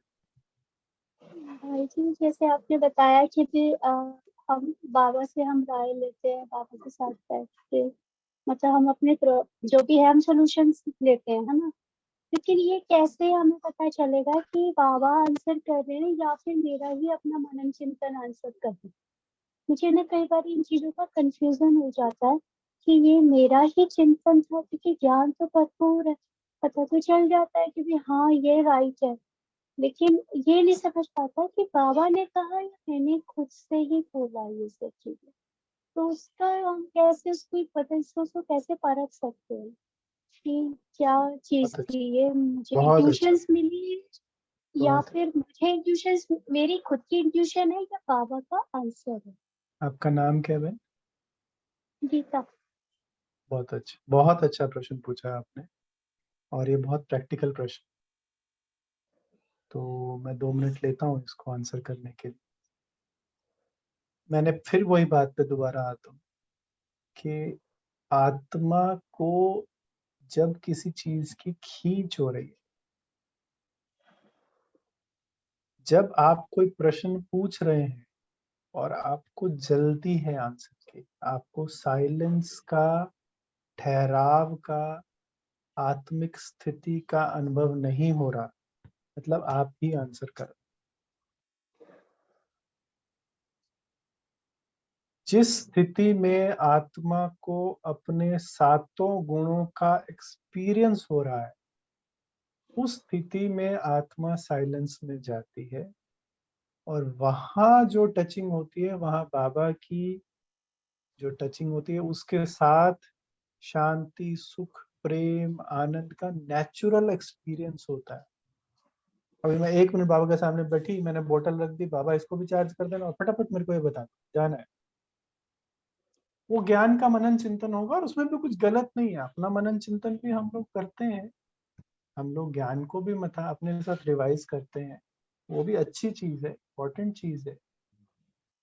भाई जी, जैसे आपने बताया कि भी हम बाबा से हम राय लेते हैं, बाबा के साथ बैठ के, मतलब हम अपने जो भी है हम सोल्यूशन लेते हैं, है ना। लेकिन ये कैसे हमें पता चलेगा कि बाबा आंसर कर रहे हैं या फिर मेरा ही अपना मनन चिंतन आंसर कर रहे हैं? मुझे ना कई बार इन चीजों का कंफ्यूजन हो जाता है कि ये मेरा ही चिंतन था, क्योंकि ज्ञान तो भरपूर है, पता तो चल जाता है कि भी हाँ ये राइट है, लेकिन ये नहीं समझ पाता कि बाबा ने कहा या मैंने खुद से ही बोला ये सब चीजें। तो उसका हम कैसे उसको कैसे परख सकते हैं कि क्या चीज थी ये, मुझे इंट्यूशंस मिली है या फिर मुझे इंट्यूशंस मेरी खुद की इंट्यूशन है या बाबा का आंसर है? आपका नाम क्या है? गीता। बहुत अच्छा प्रश्न पूछा आपने, और ये बहुत प्रैक्टिकल प्रश्न। तो मैं 2 मिनट लेता हूँ इसको आंसर करने के लिए। मैंने फिर वही बात पे दोबारा आता हूँ कि आत्मा को जब किसी चीज की खींच हो रही है, जब आप कोई प्रश्न पूछ रहे हैं और आपको जल्दी है आंसर की, आपको साइलेंस का, ठहराव का, आत्मिक स्थिति का अनुभव नहीं हो रहा, मतलब आप ही आंसर कर। जिस स्थिति में आत्मा को अपने 7 गुणों का एक्सपीरियंस हो रहा है, उस स्थिति में आत्मा साइलेंस में जाती है और वहां जो टचिंग होती है, वहां बाबा की जो टचिंग होती है उसके साथ शांति, सुख, प्रेम, आनंद का नेचुरल एक्सपीरियंस होता है। अभी मैं 1 मिनट बाबा के सामने बैठी, मैंने बोतल रख दी, बाबा इसको भी चार्ज कर देना और फटाफट मेरे को ये बता जाना है, वो ज्ञान का मनन चिंतन होगा और उसमें भी कुछ गलत नहीं है। अपना मनन चिंतन भी हम लोग करते हैं, हम लोग ज्ञान को भी मथा अपने साथ रिवाइज करते हैं, वो भी अच्छी चीज है, इम्पोर्टेंट चीज है।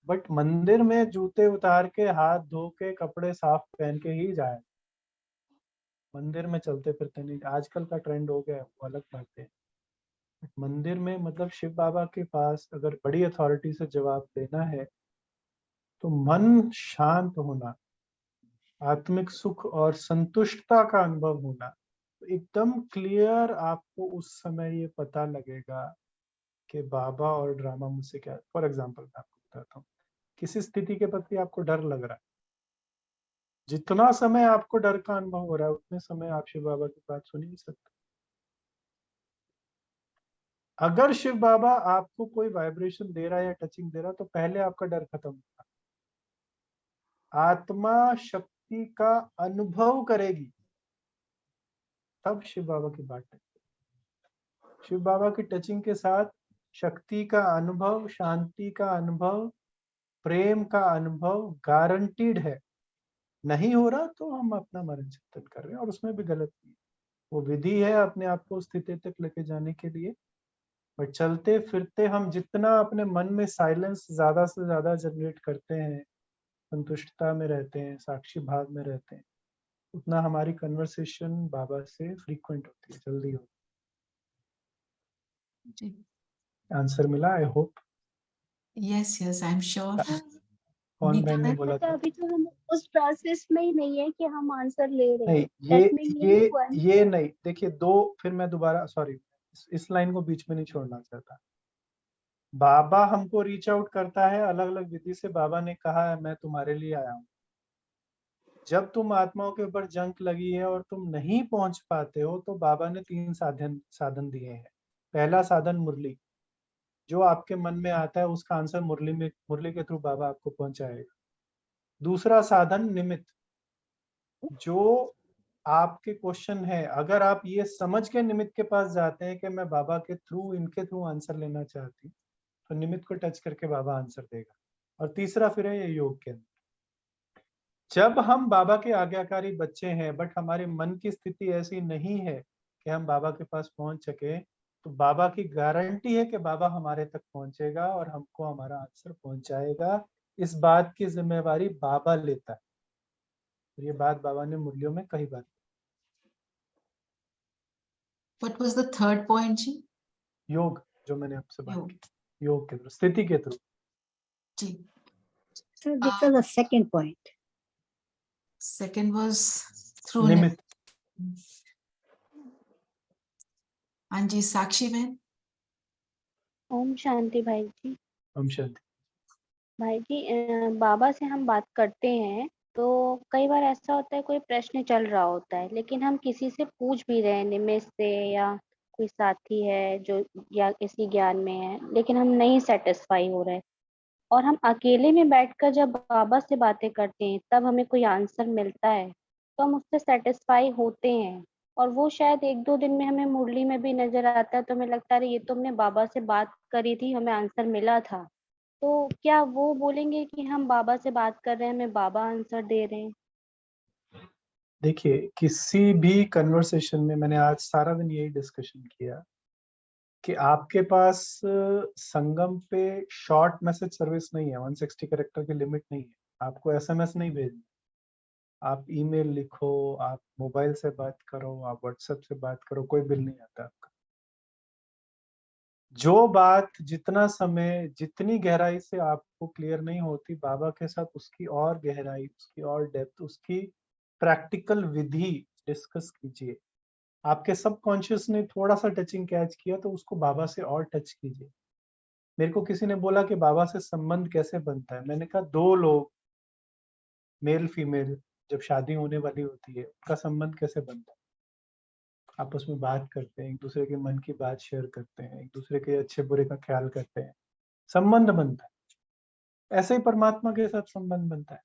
बट मंदिर में जूते उतार के, हाथ धो के, कपड़े साफ पहन के ही जाए, मंदिर में चलते फिरते नहीं। आजकल का ट्रेंड हो गया है, वो अलग बात है। मंदिर में मतलब शिव बाबा के पास अगर बड़ी अथॉरिटी से जवाब देना है तो मन शांत होना, आत्मिक सुख और संतुष्टता का अनुभव होना, तो एकदम क्लियर आपको उस समय ये पता लगेगा कि बाबा और ड्रामा मुझसे क्या। फॉर एग्जाम्पल मैं आपको बताता हूँ, किसी स्थिति के प्रति आपको डर लग रहा है, जितना समय आपको डर का अनुभव हो रहा है उतने समय आप शिव बाबा की बात सुन ही नहीं सकते। अगर शिव बाबा आपको कोई वाइब्रेशन दे रहा है या टचिंग दे रहा है तो पहले आपका डर खत्म होगा, आत्मा शक्ति का अनुभव करेगी, तब शिव बाबा की बात है। शिव बाबा की टचिंग के साथ शक्ति का अनुभव, शांति का अनुभव, प्रेम का अनुभव गारंटीड है। नहीं हो रहा तो हम अपना मनन चिंतन कर रहे हैं और उसमें भी गलत नहीं, वो विधि है अपने आप को स्थिति तक लेके जाने के लिए। बट चलते फिरते हम जितना अपने मन में साइलेंस ज्यादा से ज्यादा जनरेट करते हैं, संतुष्टता में रहते हैं, साक्षी भाव में रहते हैं, उतना हमारी कन्वर्सेशन बाबा से फ्रीक्वेंट होती है, जल्दी होती जी। है। आंसर मिला I hope. Yes yes, I am sure. कौन बहन ने बोला अच्छा, था? अभी तो हम उस प्रोसेस में ही नहीं है कि हम आंसर ले रहे नहीं, हैं। That means ये हुआ ना। ये नहीं, देखिए दो, फिर मैं दोबारा सॉरी, इस लाइन को बीच में नहीं छोड़ना चाहता। बाबा हमको रीच आउट करता है अलग अलग विधि से। बाबा ने कहा है मैं तुम्हारे लिए आया हूँ। जब तुम आत्माओं के ऊपर जंक लगी है और तुम नहीं पहुंच पाते हो तो बाबा ने 3 साधन दिए हैं। पहला साधन मुरली, जो आपके मन में आता है उसका आंसर मुरली के थ्रू बाबा आपको पहुंचाएगा। दूसरा साधन निमित्त, जो आपके क्वेश्चन है, अगर आप ये समझ के निमित्त के पास जाते हैं कि मैं बाबा के थ्रू, इनके थ्रू आंसर लेना चाहती हूँ, तो निमित्त को टच करके बाबा आंसर देगा। और तीसरा फिर है ये योग के अंदर, जब हम बाबा के आज्ञाकारी बच्चे हैं बट हमारे मन की स्थिति ऐसी नहीं है कि हम बाबा के पास पहुंच सके, तो बाबा की गारंटी है कि बाबा हमारे तक पहुंचेगा और हमको हमारा आंसर पहुंचाएगा। इस बात की जिम्मेवारी बाबा लेता है। ये बात बाबा ने मुरलियों में कई बार। What was the third point जी? योग, जो मैंने आपसे बात योग। की, योग के थ्रू, स्थिति के थ्रू। जी। So this was the second point. Second was through निमित्त। हाँ जी, साक्षी बहन। ओम शांति भाई जी। ओम शांति। भाई जी, बाबा से हम बात करते हैं तो कई बार ऐसा होता है कोई प्रश्न चल रहा होता है, लेकिन हम किसी से पूछ भी रहे हैं, निमित्त से या कोई साथी है जो या इसी ज्ञान में है, लेकिन हम नहीं सेटिस्फाई हो रहे, और हम अकेले में बैठकर जब बाबा से बातें करते हैं तब हमें कोई आंसर मिलता है तो हम उससे सेटिस्फाई होते हैं, और वो शायद 1-2 दिन में हमें मुरली में भी नजर आता है, तो हमें लगता है ये तो हमने बाबा से बात करी थी, हमें आंसर मिला था। तो क्या वो बोलेंगे कि हम बाबा से बात कर रहे हैं, हमें बाबा आंसर दे रहे हैं? देखिए, किसी भी कन्वर्सेशन में मैंने आज सारा दिन यही डिस्कशन किया कि आपके पास संगम पे शॉर्ट मैसेज सर्विस नहीं है, 160 कैरेक्टर की लिमिट नहीं है। आपको एसएमएस नहीं भेजना, आप ईमेल लिखो, आप मोबाइल से बात करो, आप व्हाट्सएप से बात करो, कोई बिल नहीं आता आपका। जो बात जितना समय, जितनी गहराई से आपको क्लियर नहीं होती, बाबा के साथ उसकी और गहराई, उसकी और डेप्थ, उसकी प्रैक्टिकल विधि डिस्कस कीजिए। आपके सबकॉन्शियस ने थोड़ा सा टचिंग कैच किया तो उसको बाबा से और टच कीजिए। मेरे को किसी ने बोला कि बाबा से संबंध कैसे बनता है, मैंने कहा 2 लोग, मेल फीमेल, जब शादी होने वाली होती है, उनका संबंध कैसे बनता है? आपस में बात करते हैं, एक दूसरे के मन की बात शेयर करते हैं, एक दूसरे के अच्छे बुरे का ख्याल करते हैं, संबंध बनता है। ऐसे ही परमात्मा के साथ संबंध बनता है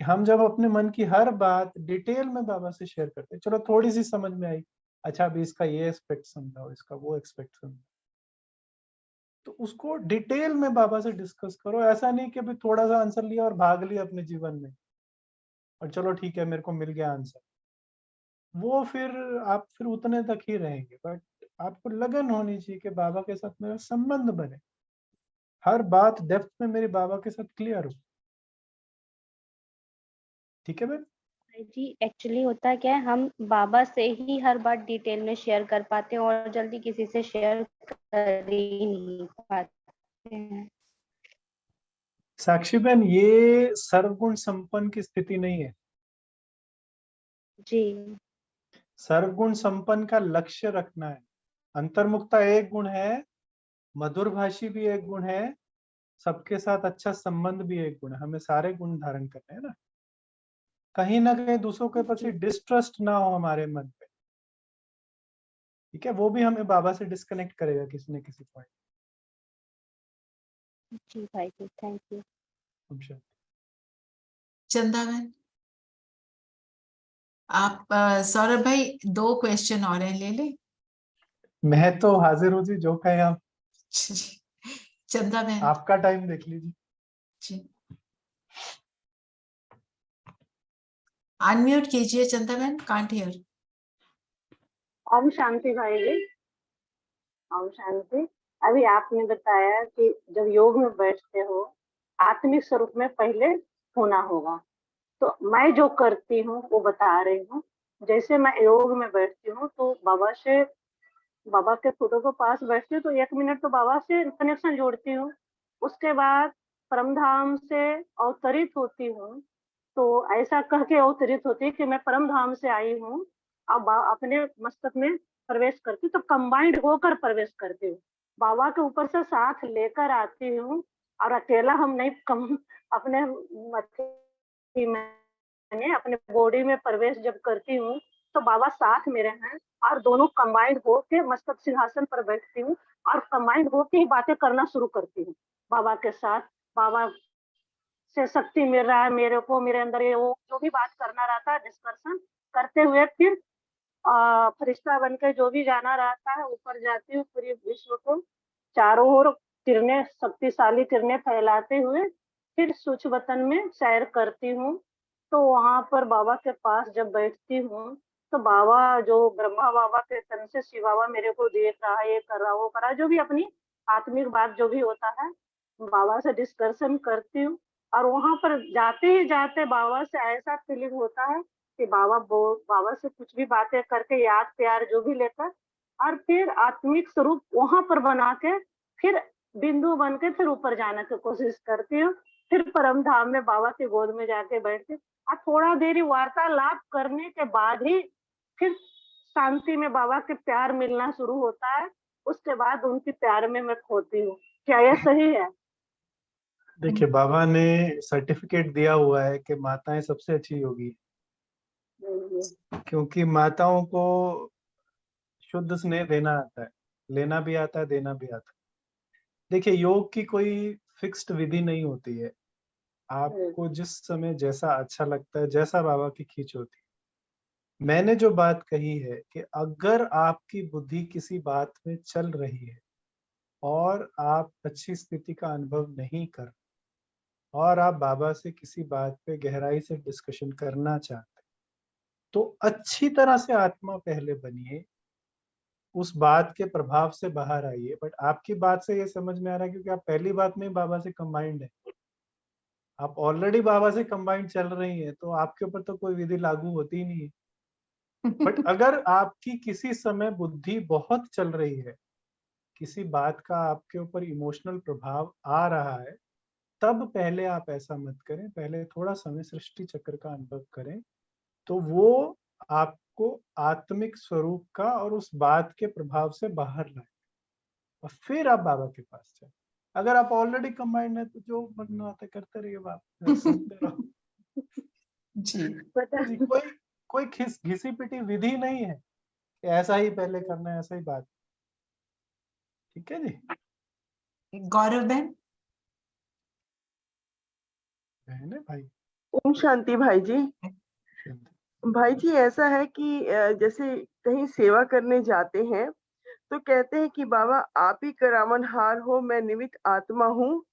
कि हम जब अपने मन की हर बात डिटेल में बाबा से शेयर करते हैं, चलो थोड़ी सी समझ में आई, अच्छा अभी इसका ये एस्पेक्ट समझाओ, इसका वो एस्पेक्ट समझाओ, तो उसको डिटेल में बाबा से डिस्कस करो। ऐसा नहीं कि अभी थोड़ा सा आंसर लिया और भाग लिया अपने जीवन में और चलो ठीक है मेरे को मिल गया आंसर, वो फिर आप फिर उतने तक ही रहेंगे। बट आपको लगन होनी चाहिए कि बाबा के साथ मेरा संबंध बने, हर बात डेप्थ में मेरी बाबा के साथ क्लियर हो। ठीक है बहन? जी एक्चुअली होता क्या है, हम बाबा से ही हर बात डिटेल में शेयर कर पाते हैं और जल्दी किसी से शेयर कर ही नहीं पाते हैं। साक्षी बहन, ये सर्वगुण संपन्न की स्थिति नहीं है। जी सर्वगुण संपन्न का लक्ष्य रखना है। अंतर्मुखता एक गुण है, मधुर भाषी भी एक गुण है, सबके साथ अच्छा संबंध भी एक गुण है। हमें सारे गुण धारण करने हैं ना। कहीं ना कहीं दूसरों के प्रति डिस्ट्रस्ट ना हो हमारे मन पे, ठीक है? वो भी हमें बाबा से डिस्कनेक्ट करेगा किसी न किसी पॉइंट। जी भाई जी, थैंक यू। चंदा बहन, आप सौरभ भाई 2 क्वेश्चन और हैं, ले ले। मैं तो हाजिर हूँ जी, जो कहें आप। चंदा बहन आपका टाइम देख लीजिए जी, अनम्यूट कीजिए चंदा बहन, कांट हियर। ओम शांति भाई जी। ओम शांति। अभी आपने बताया कि जब योग में बैठते हो आत्मिक स्वरूप में पहले होना होगा, तो मैं जो करती हूँ वो बता रही हूँ। जैसे मैं योग में बैठती हूँ तो बाबा के फोटो के पास बैठती हूँ तो 1 मिनट तो बाबा से कनेक्शन जोड़ती हूँ। उसके बाद परमधाम से अवतरित होती हूँ, तो ऐसा कह के अवतरित होती है कि मैं परम धाम से आई हूँ। अब अपने मस्तक में प्रवेश करती हूँ, तो कंबाइंड होकर प्रवेश करती हूँ। बाबा के ऊपर से साथ लेकर आती हूँ और अकेला हम नहीं अपने मस्ती में अपने बॉडी में प्रवेश जब करती हूँ तो बाबा साथ मेरे हैं और दोनों कंबाइंड होके मस्तक सिंहासन पर बैठती हूँ और कंबाइंड होके ही बातें करना शुरू करती हूँ बाबा के साथ। बाबा से शक्ति मिल रहा है मेरे को, मेरे अंदर ये वो जो भी बात करना रहता है डिस्कशन करते हुए फिर फरिश्ता बन के जो भी जाना रहता है ऊपर जाती हूँ, पूरी विश्व को चारों ओर किरणें, शक्तिशाली किरणें फैलाते हुए फिर सूक्ष्म वतन में सैर करती हूँ। तो वहां पर बाबा के पास जब बैठती हूँ तो बाबा जो ब्रह्मा बाबा के तन से शिव बाबा मेरे को देख रहा है, ये कर रहा, वो कर रहा, जो भी अपनी आत्मिक बात जो भी होता है बाबा से डिस्कशन करती हूँ। और वहां पर जाते ही जाते बाबा से ऐसा फीलिंग होता है कि बाबा से कुछ भी बातें करके याद प्यार जो भी लेकर और फिर आत्मिक स्वरूप वहां पर बना के फिर बिंदु बन के फिर ऊपर जाने की कोशिश करती हूँ। फिर परम धाम में बाबा की गोद में जाके बैठती और थोड़ा देरी वार्तालाप करने के बाद ही फिर शांति में बाबा के प्यार मिलना शुरू होता है। उसके बाद उनके प्यार में मैं खोती हूँ। क्या यह सही है? देखिए, बाबा ने सर्टिफिकेट दिया हुआ है कि माताएं सबसे अच्छी योगी है, क्योंकि माताओं को शुद्ध स्नेह देना आता है, लेना भी आता है, देना भी आता है। देखिए, योग की कोई फिक्स्ड विधि नहीं होती है। आपको जिस समय जैसा अच्छा लगता है, जैसा बाबा की खींच होती है। मैंने जो बात कही है कि अगर आपकी बुद्धि किसी बात में चल रही है और आप अच्छी स्थिति का अनुभव नहीं कर और आप बाबा से किसी बात पे गहराई से डिस्कशन करना चाहते, तो अच्छी तरह से आत्मा पहले बनिए, उस बात के प्रभाव से बाहर आइए। बट आपकी बात से ये समझ में आ रहा है क्योंकि आप पहली बात में बाबा से कंबाइंड है, आप ऑलरेडी बाबा से कंबाइंड चल रही है, तो आपके ऊपर तो कोई विधि लागू होती ही नहीं है। बट अगर आपकी किसी समय बुद्धि बहुत चल रही है, किसी बात का आपके ऊपर इमोशनल प्रभाव आ रहा है, तब पहले आप ऐसा मत करें, पहले थोड़ा समय सृष्टि चक्र का अनुभव करें, तो वो आपको आत्मिक स्वरूप का और उस बात के प्रभाव से बाहर लाए और फिर आप बाबा के पास जाए। अगर आप ऑलरेडी कंबाइंड है तो जो बनना आता है करते रहिए, बात सुनते रहो। जी कोई घिसी पिटी विधि नहीं है ऐसा ही पहले करना है, ऐसा ही बात। ठीक है जी। गौरव बहन। बहन है भाई। ओम शांति भाई जी। भाई जी ऐसा है कि जैसे कहीं सेवा करने जाते हैं तो कहते हैं कि बाबा आप ही करावनहार हो, मैं निमित्त आत्मा हूँ।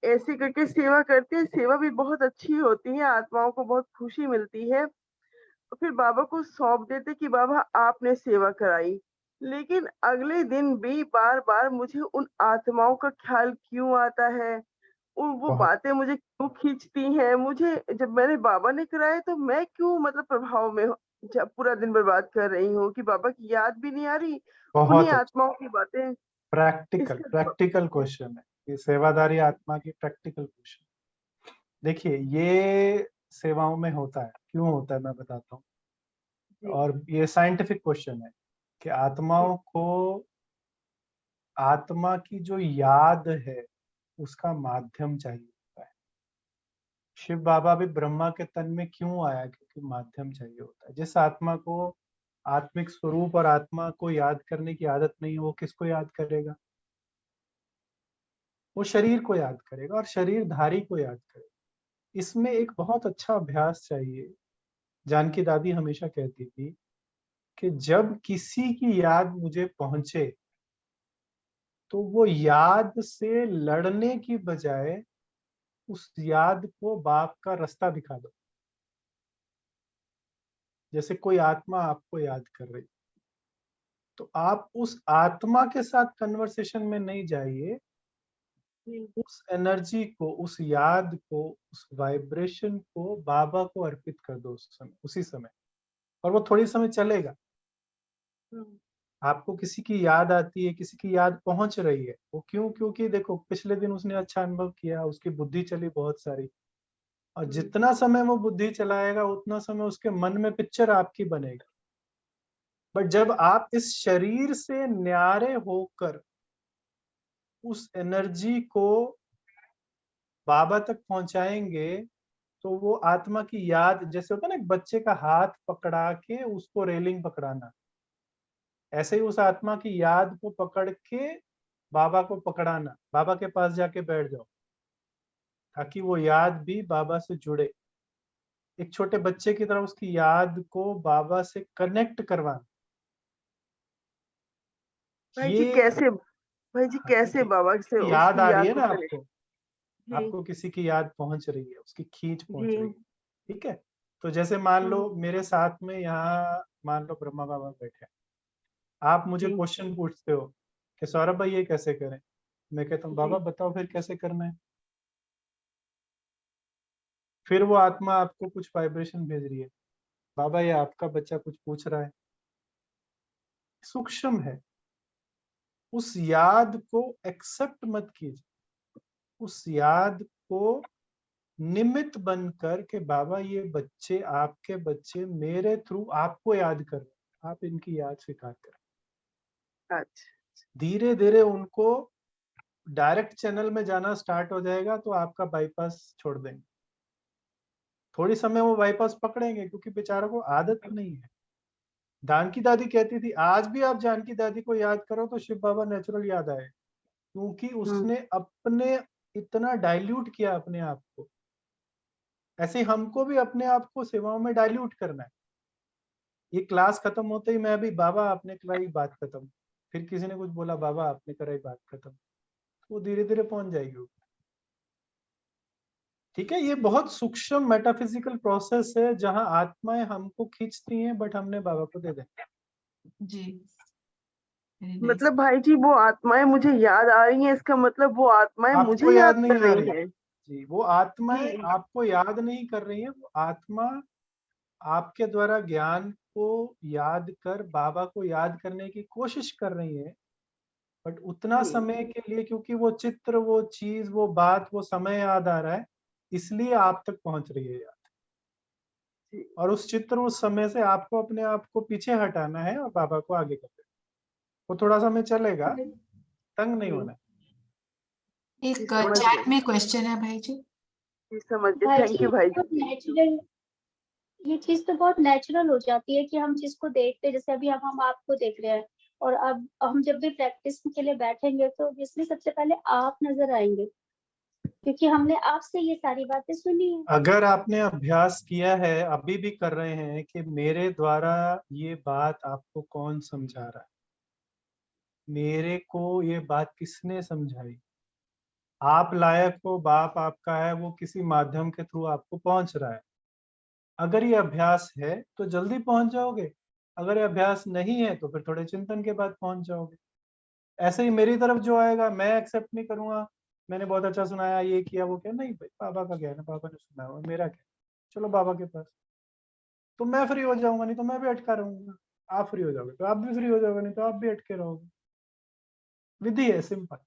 ऐसे करके सेवा करते हैं, सेवा भी बहुत अच्छी होती है, आत्माओं को बहुत खुशी मिलती है। फिर बाबा को सौंप देते कि बाबा आपने सेवा कराई, लेकिन अगले दिन भी बार बार मुझे उन आत्माओं का ख्याल क्यों आता है, वो बातें मुझे क्यों खींचती हैं। मुझे जब मैंने बाबा ने कराया तो मैं क्यों मतलब प्रभाव में जब पूरा दिन बर्बाद कर रही हूँ कि बाबा की याद भी नहीं आ रही, उन्हीं बहुत आत्माओं की बातें। प्रैक्टिकल क्वेश्चन है ये, सेवादारी आत्मा की प्रैक्टिकल क्वेश्चन। देखिए ये सेवाओं में होता है, क्यों होता है मैं बताता हूँ। और ये साइंटिफिक क्वेश्चन है कि आत्माओं को आत्मा की जो याद है उसका माध्यम चाहिए होता है। शिव बाबा भी ब्रह्मा के तन में क्यों आया, क्योंकि माध्यम चाहिए होता है। जिस आत्मा को आत्मिक स्वरूप और आत्मा को याद करने की आदत नहीं है, वो किसको याद करेगा? वो शरीर को याद करेगा और शरीरधारी को याद करेगा। इसमें एक बहुत अच्छा अभ्यास चाहिए। जानकी दादी हमेशा कहती थी कि जब किसी की याद मुझे पहुंचे तो वो याद से लड़ने की बजाय उस याद को बाप का रास्ता दिखा दो। जैसे कोई आत्मा आपको याद कर रही, तो आप उस आत्मा के साथ कन्वर्सेशन में नहीं जाइए, उस एनर्जी को, उस याद को, उस वाइब्रेशन को बाबा को अर्पित कर दो उस समय, उसी समय। और वो थोड़ी समय चलेगा। आपको किसी की याद आती है, किसी की याद पहुंच रही है, वो क्यों? क्योंकि देखो पिछले दिन उसने अच्छा अनुभव किया, उसकी बुद्धि चली बहुत सारी, और जितना समय वो बुद्धि चलाएगा उतना समय उसके मन में पिक्चर आपकी बनेगी। बट जब आप इस शरीर से न्यारे होकर उस एनर्जी को बाबा तक पहुंचाएंगे तो वो आत्मा की याद, जैसे होता है ना एक बच्चे का हाथ पकड़ा के उसको रेलिंग पकड़ाना, ऐसे ही उस आत्मा की याद को पकड़ के बाबा को पकड़ाना, बाबा के पास जाके बैठ जाओ ताकि वो याद भी बाबा से जुड़े। एक छोटे बच्चे की तरह उसकी याद को बाबा से कनेक्ट करवाना। भाई जी कैसे बाबा से याद उसकी आ रही याद है को ना करें? आपको किसी की याद पहुंच रही है, उसकी खींच पहुंच जी रही है। ठीक है, तो जैसे मान लो मेरे साथ में यहाँ मान लो ब्रह्मा बाबा बैठे, आप मुझे क्वेश्चन पूछते हो कि सौरभ भाई ये कैसे करें, मैं कहता हूँ बाबा बताओ फिर कैसे करना है। फिर वो आत्मा आपको कुछ वाइब्रेशन भेज रही है, बाबा ये आपका बच्चा कुछ पूछ रहा है। सूक्ष्म है, उस याद को एक्सेप्ट मत कीजिए, उस याद को निमित्त बनकर के बाबा ये बच्चे, आपके बच्चे मेरे थ्रू आपको याद कर रहे हैं, आप इनकी याद स्वीकार करें। अच्छा। धीरे धीरे उनको डायरेक्ट चैनल में जाना स्टार्ट हो जाएगा तो आपका बाईपास छोड़ देंगे। थोड़ी समय वो बाईपास पकड़ेंगे क्योंकि बेचारों को आदत नहीं है। जानकी दादी कहती थी आज भी आप जानकी दादी को याद करो तो शिव बाबा नेचुरल याद आए, क्योंकि उसने अपने इतना डाइल्यूट किया अपने आप को। ऐसे ही हमको भी अपने आप को सेवाओं में डाइल्यूट करना है। ये क्लास खत्म होते ही मैं अभी बाबा आपने कराई बात खत्म, फिर किसी ने कुछ बोला बाबा आपने कराई बात खत्म, वो धीरे धीरे पहुंच जाएगी। ठीक है, ये बहुत सूक्ष्म मेटाफिजिकल प्रोसेस है जहां आत्माएं हमको खींचती हैं बट हमने बाबा को दे देना। जी मतलब भाई जी वो आत्माएं मुझे याद आ रही हैं, इसका मतलब वो आत्माएं मुझे आपको याद याद नहीं कर आ रही रही हैं। जी, वो आत्माएं आपको याद नहीं कर रही है, वो आत्मा आपके द्वारा ज्ञान को याद कर बाबा को याद करने की कोशिश कर रही है। बट उतना समय के लिए, क्योंकि वो चित्र, वो चीज, वो बात, वो समय याद आ रहा है, इसलिए आप तक पहुंच रही है याद। और उस चित्र, उस समय से आपको अपने आप को पीछे हटाना है और बाबा को आगे करना है। वो थोड़ा समय चलेगा, तंग नहीं होना। एक चैट में क्वेश्चन है भाई जी। समझ गए, थैंक यू भाई जी। ये चीज तो बहुत नेचुरल हो जाती है कि हम जिसको देखते हैं, जैसे अभी हम आपको देख रहे हैं, और अब हम जब भी प्रैक्टिस के लिए बैठेंगे तो ऑब्वियसली सबसे पहले आप नजर आएंगे, क्योंकि हमने आपसे ये सारी बातें सुनी है। अगर आपने अभ्यास किया है, अभी भी कर रहे हैं, कि मेरे द्वारा ये बात आपको कौन समझा रहा है, मेरे को ये बात किसने समझाई, आप लायक हो, बाप आपका है, वो किसी माध्यम के थ्रू आपको पहुंच रहा है। अगर ये अभ्यास है तो जल्दी पहुंच जाओगे, अगर ये अभ्यास नहीं है तो फिर थोड़े चिंतन के बाद पहुंच जाओगे। ऐसे ही मेरी तरफ जो आएगा मैं एक्सेप्ट नहीं करूंगा, मैंने बहुत अच्छा सुनाया, ये किया, वो किया, नहीं भाई, बाबा का ज्ञान है, बाबा ने सुनाया हुआ, मेरा क्या, चलो बाबा के पास, तो मैं फ्री हो जाऊंगा, नहीं तो मैं भी अटका रहूंगा। आप फ्री हो जाओगे तो आप भी फ्री हो जाओगे, नहीं तो आप भी अटके रहोगे। विधि है, सिंपल।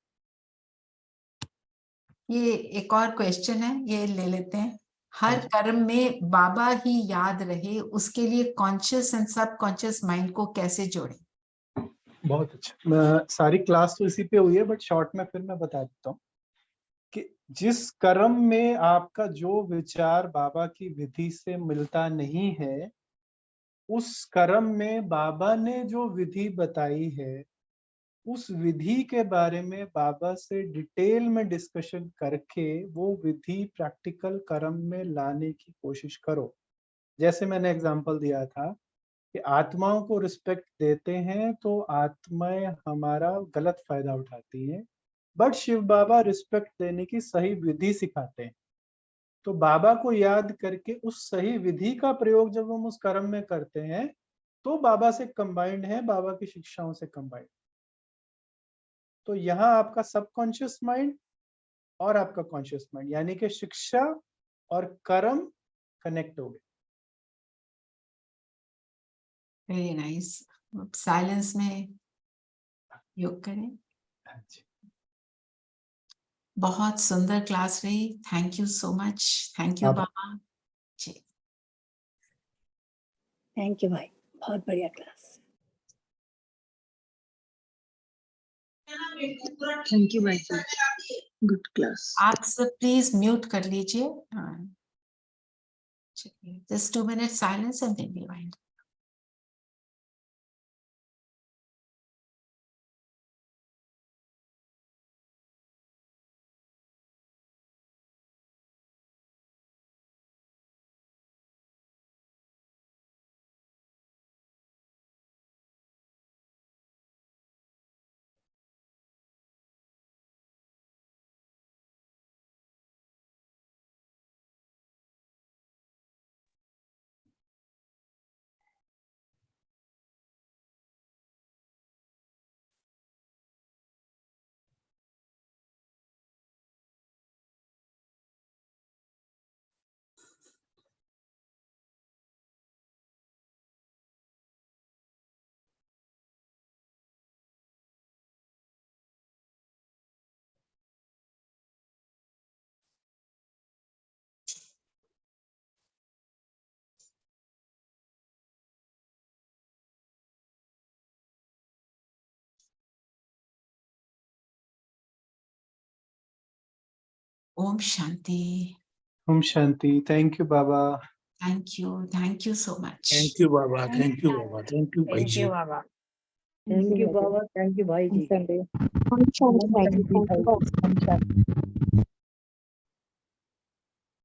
ये एक और क्वेश्चन है, ये ले लेते हैं। हर कर्म में बाबा ही याद रहे, उसके लिए कॉन्शियस एंड सबकॉन्शियस माइंड को कैसे जोड़ें? बहुत अच्छा। सारी क्लास तो इसी पे हुई है, बट शॉर्ट में फिर मैं बता देता हूँ कि जिस कर्म में आपका जो विचार बाबा की विधि से मिलता नहीं है, उस कर्म में बाबा ने जो विधि बताई है, उस विधि के बारे में बाबा से डिटेल में डिस्कशन करके वो विधि प्रैक्टिकल कर्म में लाने की कोशिश करो। जैसे मैंने एग्जांपल दिया था कि आत्माओं को रिस्पेक्ट देते हैं तो आत्माएं हमारा गलत फायदा उठाती हैं, बट शिव बाबा रिस्पेक्ट देने की सही विधि सिखाते हैं। तो बाबा को याद करके उस सही विधि का प्रयोग जब हम उस कर्म में करते हैं तो बाबा से कंबाइंड है, बाबा की शिक्षाओं से कंबाइंड। तो यहाँ आपका सबकॉन्शियस माइंड और आपका कॉन्शियस माइंड यानी कि शिक्षा और कर्म कनेक्ट हो गए। Very nice. साइलेंस में योग करें। बहुत सुंदर क्लास रही, thank you so much. Thank you बाबा जी। थैंक यू भाई, बहुत बढ़िया क्लास। थैंक यू भाई जी, गुड क्लास। आप सब प्लीज म्यूट कर लीजिए। Just 2 minutes silence and then we wind up. Om Shanti. Om Shanti. Thank you, Baba. Thank you so much. Thank you, Baba. Thank you, Baba. Thank you, Bhai ji. Baba. Thank you Baba, thank you भाई जी। Om Shanti, Om Shanti, Om Shanti.